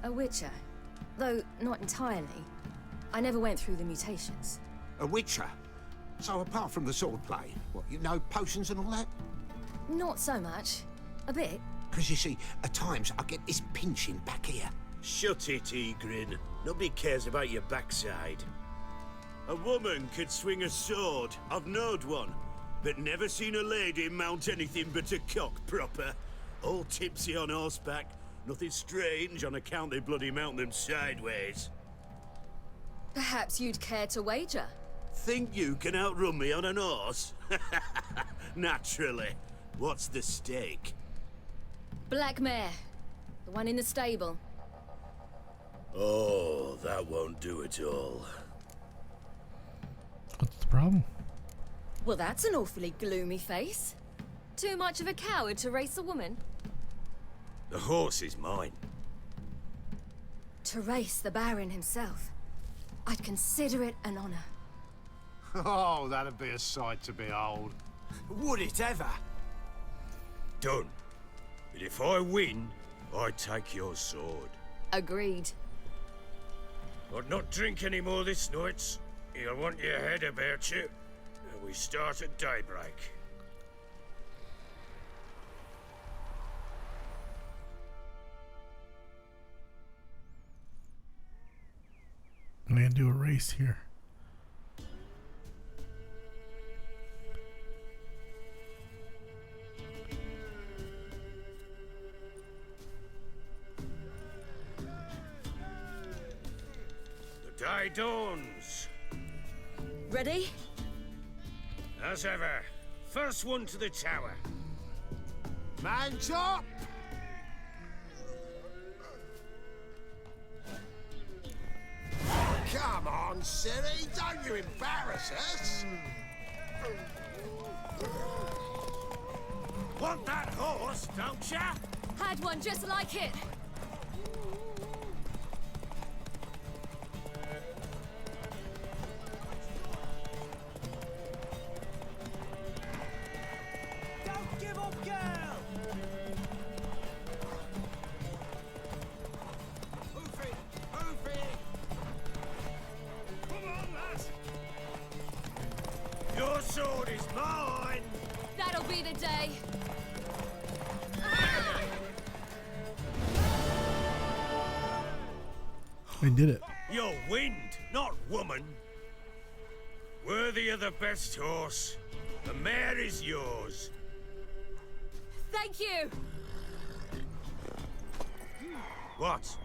A witcher. Though not entirely. I never went through the mutations. A witcher? So apart from the swordplay, what, you know potions and all that? Not so much. A bit. Because you see, at times I get this pinching back here. Shut it, Egrin. Nobody cares about your backside. A woman could swing a sword. I've knowed one. But never seen a lady mount anything but a cock proper. All tipsy on horseback. Nothing strange on account they bloody mount them sideways. Perhaps you'd care to wager? Think you can outrun me on an horse? Naturally. What's the stake? Black mare. The one in the stable. Oh, that won't do it all. What's the problem? Well, that's an awfully gloomy face. Too much of a coward to race a woman? The horse is mine. To race the Baron himself. I'd consider it an honor. Oh, that'd be a sight to behold. Would it ever? Done. But if I win, I take your sword. Agreed. I'd not drink any more this night. You'll want your head about you. We start at daybreak. I'm gonna do a race here. The day dawns. Ready? As ever, first one to the tower. Man chop! Come on, Ciri, don't you embarrass us! Want that horse, don't ya? Had one just like it. Don't give up, girl! Move it! Move it! Come on, lads! Your sword is mine! That'll be the day. I did it. You're wind, not woman. Worthy of the best horse. The mare is yours. Thank you. What?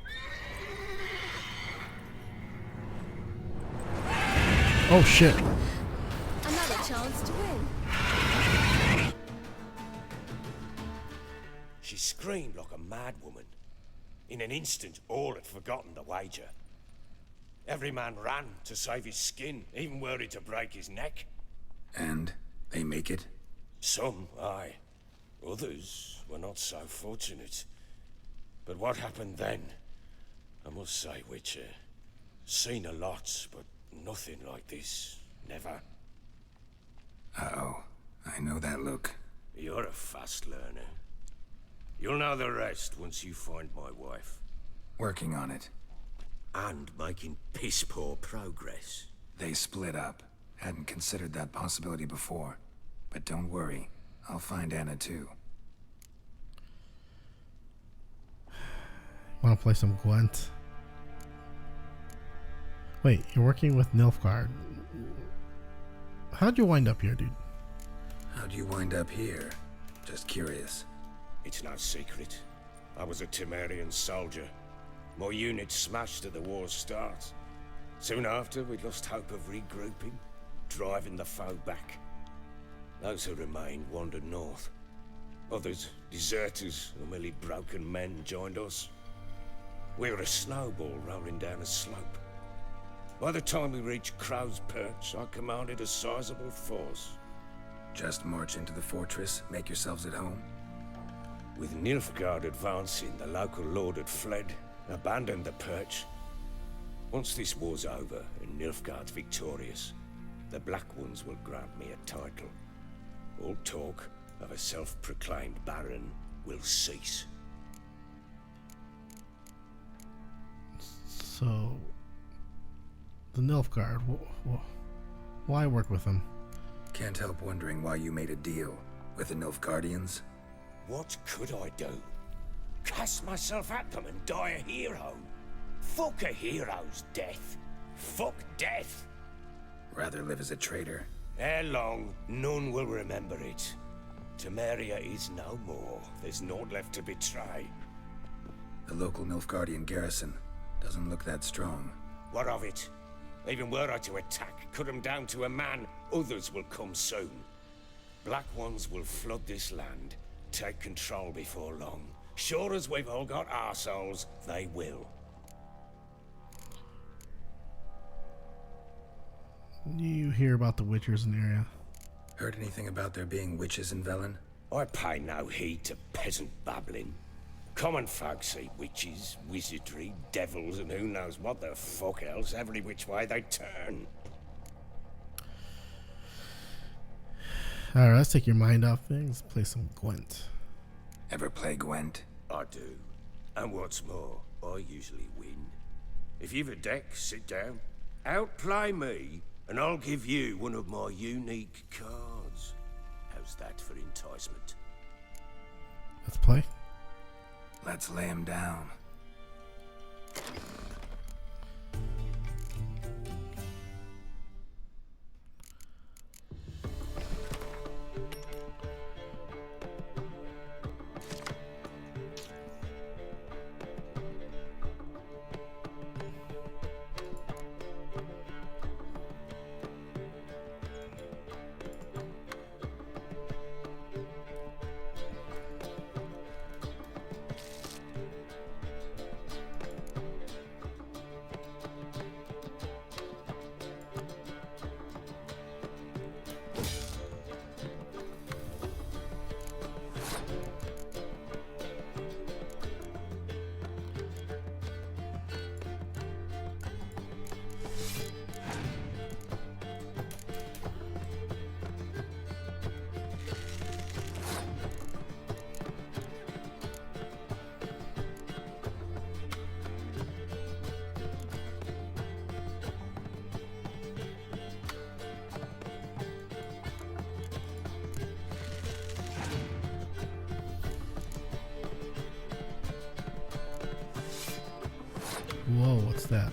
Oh shit. Another chance to win. She screamed like a mad woman. In an instant, all had forgotten the wager. Every man ran to save his skin, even worried to break his neck. And they make it? Some, aye. Others were not so fortunate. But what happened then? I must say, Witcher, seen a lot, but nothing like this. Never. Uh-oh. I know that look. You're a fast learner. You'll know the rest once you find my wife. Working on it. And making piss-poor progress. They split up. Hadn't considered that possibility before. But don't worry. I'll find Anna too. Wanna play some Gwent? Wait, you're working with Nilfgaard. How'd you wind up here, dude? How'd you wind up here? Just curious. It's no secret. I was a Temerian soldier. My unit smashed at the war's start. Soon after, we lost hope of regrouping, driving the foe back. Those who remained wandered north. Others, deserters or merely broken men, joined us. We were a snowball rolling down a slope. By the time we reached Crow's Perch, I commanded a sizable force. Just march into the fortress, make yourselves at home? With Nilfgaard advancing, the local lord had fled, abandoned the perch. Once this war's over and Nilfgaard's victorious, the Black Ones will grant me a title. All talk of a self-proclaimed baron will cease. So, the Nilfgaard, why work with them? Can't help wondering why you made a deal with the Nilfgaardians. What could I do? Cast myself at them and die a hero? Fuck a hero's death. Fuck death. Rather live as a traitor. Ere long, none will remember it. Temeria is no more. There's naught left to betray. The local Nilfgaardian garrison doesn't look that strong. What of it? Even were I to attack, cut them down to a man, others will come soon. Black Ones will flood this land, take control before long. Sure as we've all got arseholes, they will. You hear about the Witchers in the area? Heard anything about there being witches in Velen? I pay no heed to peasant babbling. Common folk see witches, wizardry, devils, and who knows what the fuck else every which way they turn. Alright, let's take your mind off things. Play some Gwent. Ever play Gwent? I do. And what's more, I usually win. If you've a deck, sit down. Outplay me, And I'll give you one of my unique cards. How's that for enticement? Let's play. Let's lay him down. Whoa, what's that?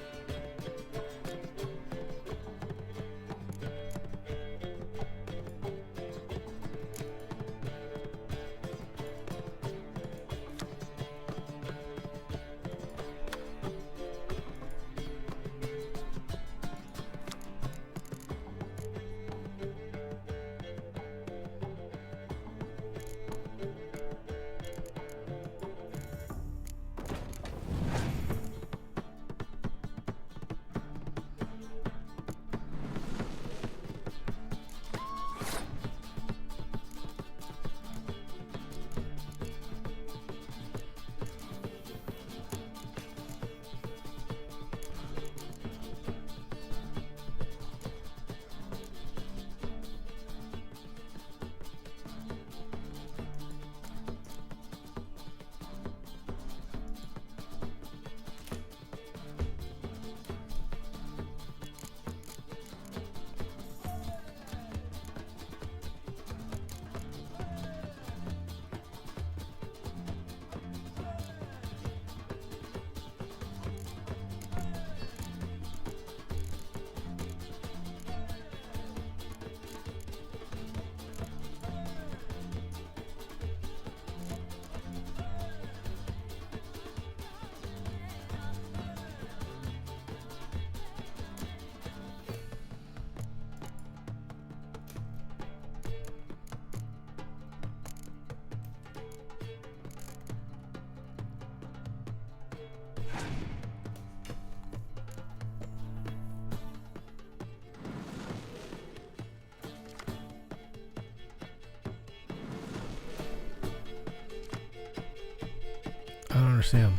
I don't understand.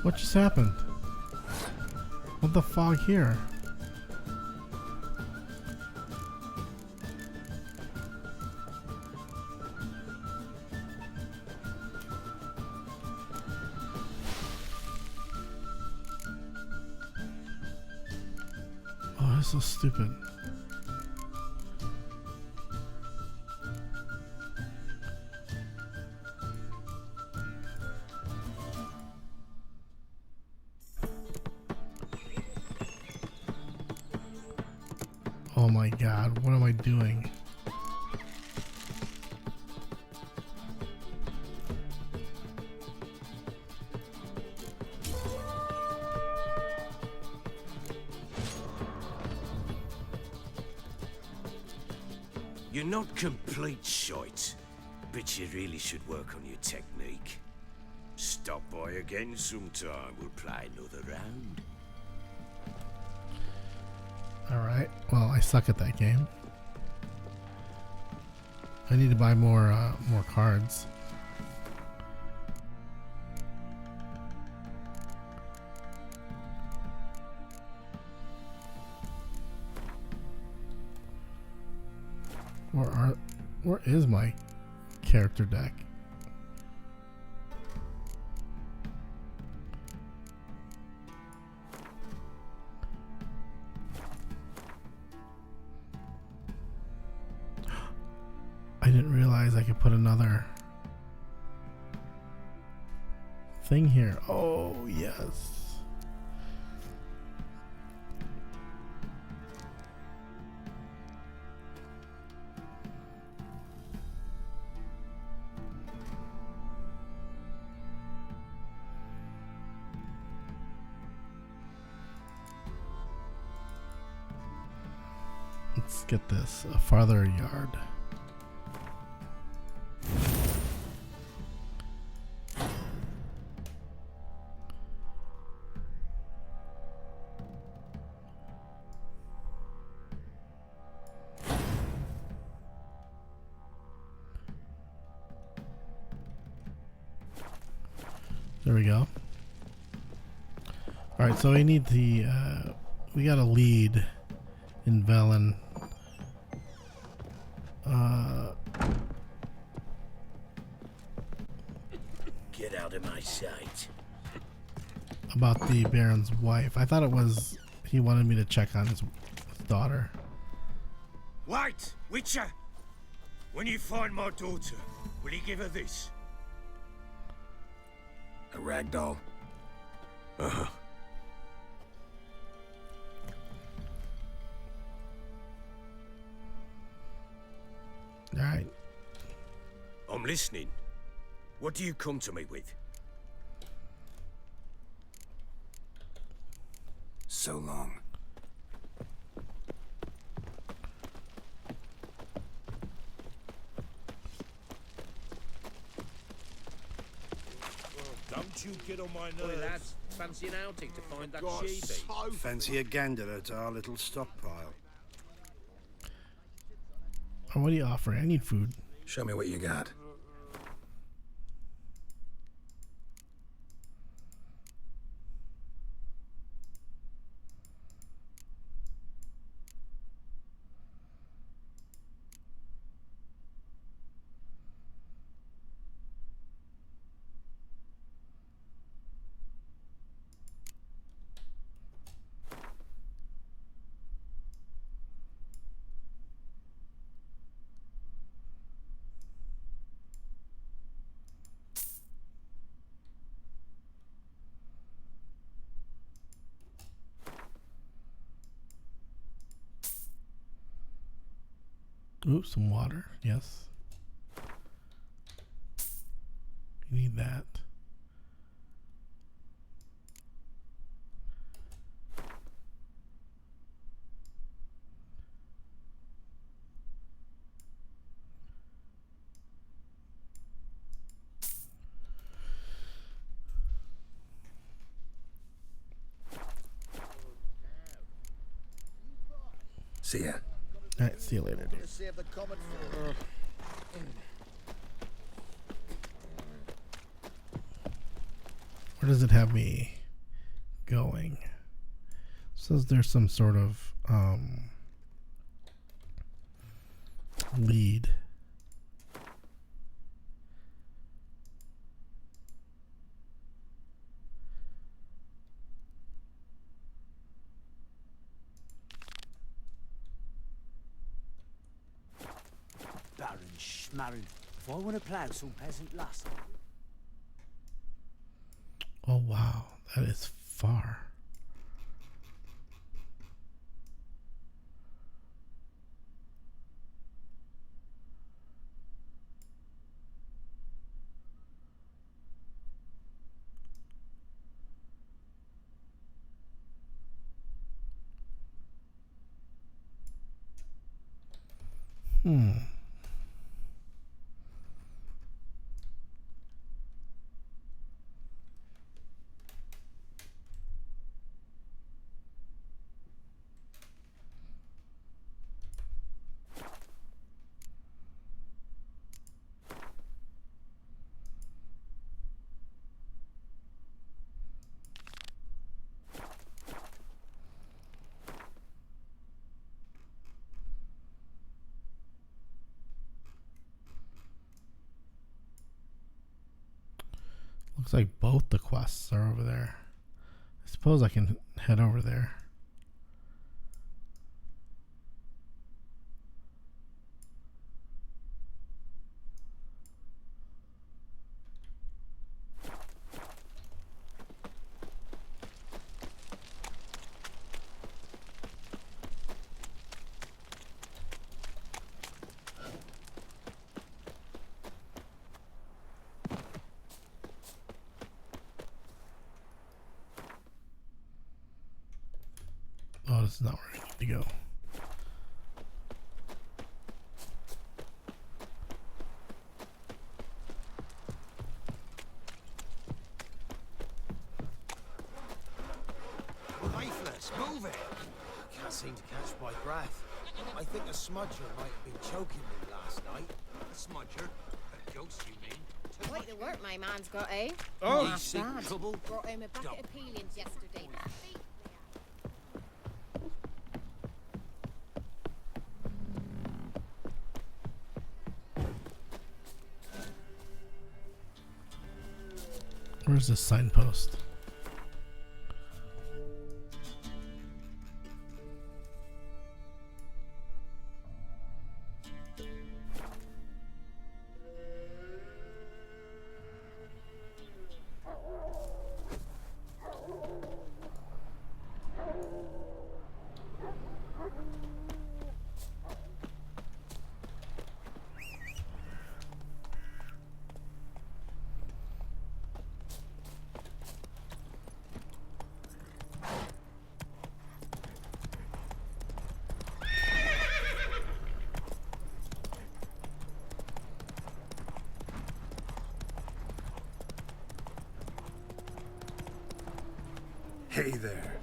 What just happened? What the fog here? Oh, that's so stupid. Oh my god, what am I doing? You're not complete shite, but you really should work on your technique. Stop by again sometime, we'll play another round. Alright, well, I suck at that game. I need to buy more cards. Where is my character deck? I didn't realize I could put another thing here. Oh, yes. Let's get this, a farther yard. There we go. Alright, so we need the, we got a lead in Velen. Get out of my sight. About the Baron's wife. I thought it was, he wanted me to check on his daughter. Wait, Witcher! When you find my daughter, will you give her this? A rag doll. Uh-huh. Alright. I'm listening. What do you come to me with? So long. Don't you get on my nerves. Oi, lads, fancy an outing to find that God, she-beast? so Fancy a gander at our little stockpile. Oh, what are you offering? I need food. Show me what you got. Ooh, some water. Yes. You need that. See ya. Alright, see you later, dude. Save the comet Where does it have me going? Says there's some sort of lead. Baron Schmarren. If I want to plough some peasant lass. Oh wow, that is far. Looks like both the quests are over there. I suppose I can head over there. Oh, this is not where I need to go. Lifeless, move it! Can't seem to catch my breath. I think a smudger might have been choking me last night. A smudger? A ghost, you mean? Quite the work my man's got, eh? Oh, Not he's in bad. trouble. Brought him a bucket of peelings yesterday. Where's this signpost? Hey there.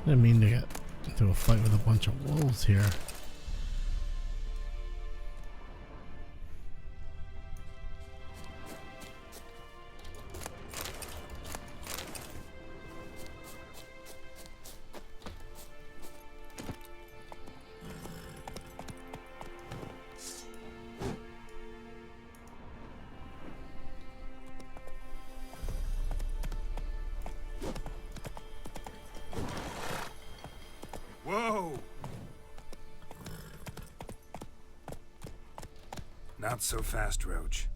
I didn't mean to get into a fight with a bunch of wolves here. Not so fast, Roach.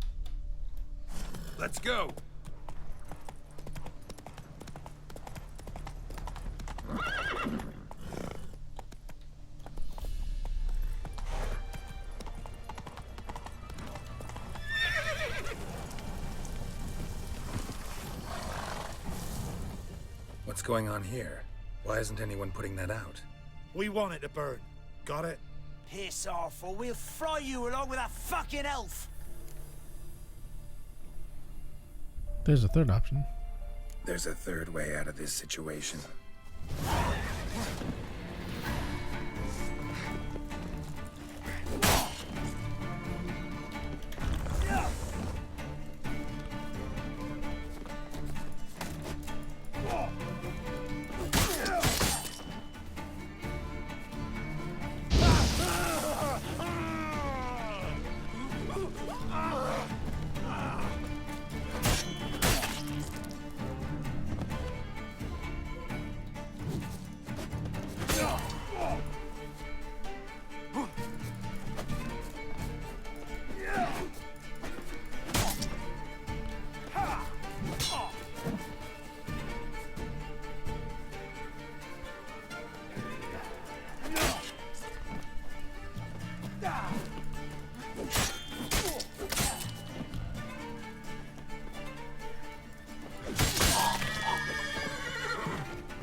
Let's go! What's going on here? Why isn't anyone putting that out? We want it to burn. Got it? Piss off, or we'll fry you along with that fucking elf! There's a third option. There's a third way out of this situation.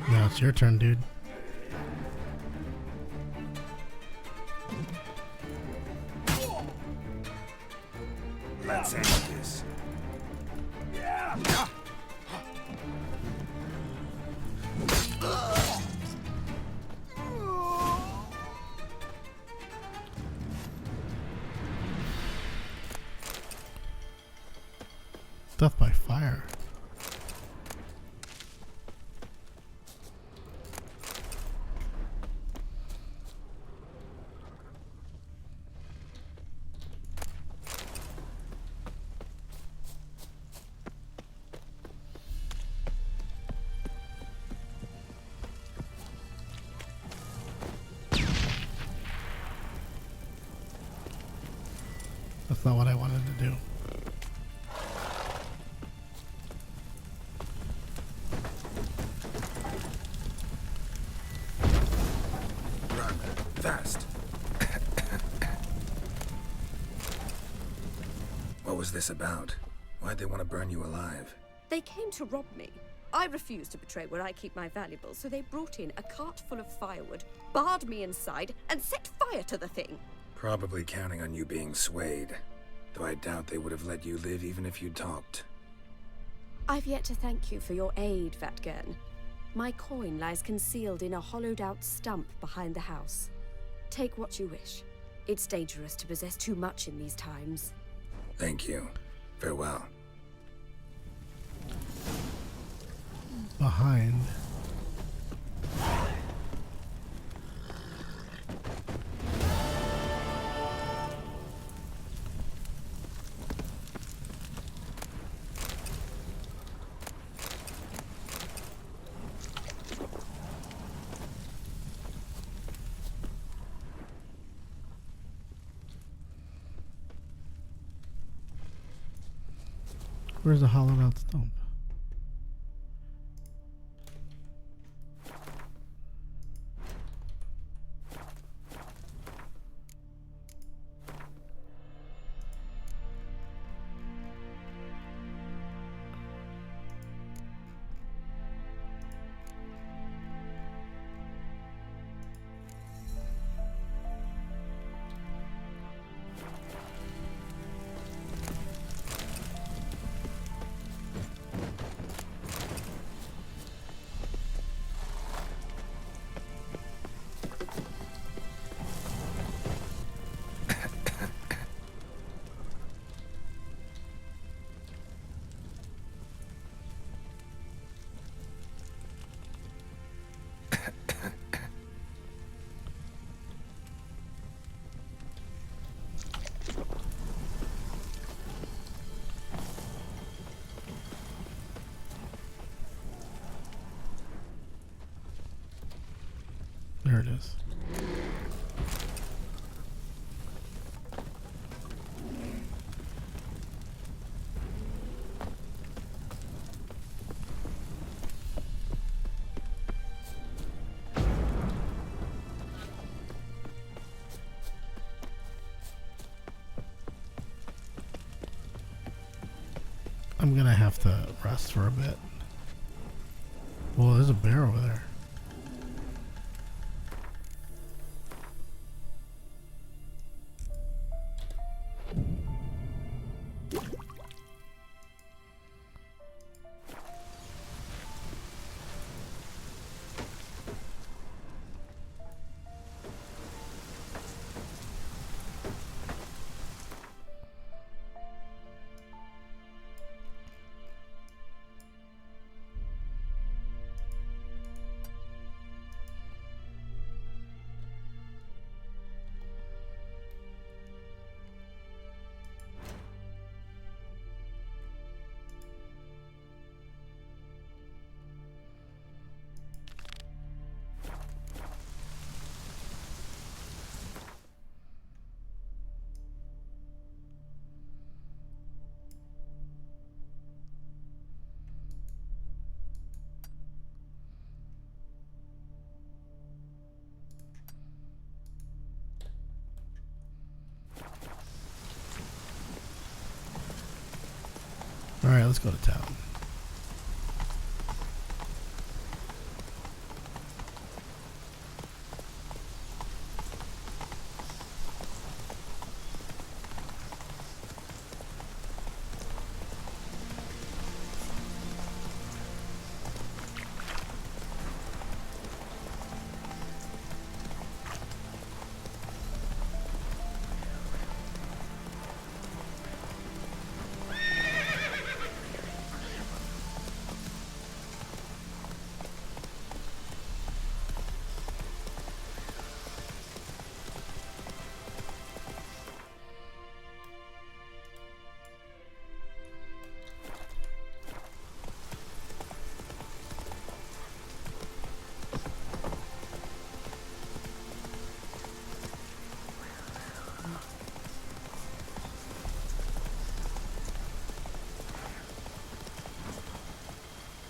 Now it's your turn, dude. Let's end this. Death by fire. That's not what I wanted to do. Run. Fast. What was this about? Why'd they want to burn you alive? They came to rob me. I refused to betray where I keep my valuables, so they brought in a cart full of firewood, barred me inside, and set fire to the thing. Probably counting on you being swayed. Though I doubt they would have let you live even if you talked. I've yet to thank you for your aid, Vatgern. My coin lies concealed in a hollowed-out stump behind the house. Take what you wish. It's dangerous to possess too much in these times. Thank you. Farewell. Behind. Where's the hollowed out stump? There it is. I'm gonna have to rest for a bit. Well, there's a bear over there. Alright, let's go to town.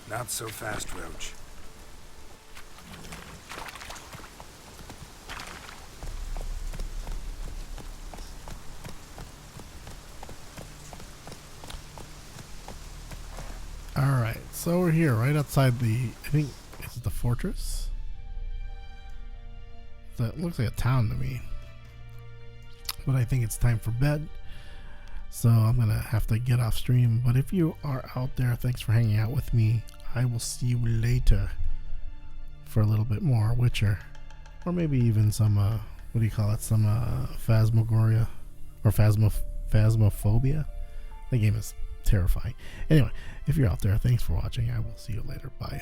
Not so fast, Roach. Alright, so we're here right outside the, I think, is it the fortress? That looks like a town to me. But I think it's time for bed. So I'm going to have to get off stream. But if you are out there, thanks for hanging out with me. I will see you later for a little bit more Witcher. Or maybe even some, what do you call it? Some phasmagoria or phasmophobia. The game is terrifying. Anyway, if you're out there, thanks for watching. I will see you later. Bye.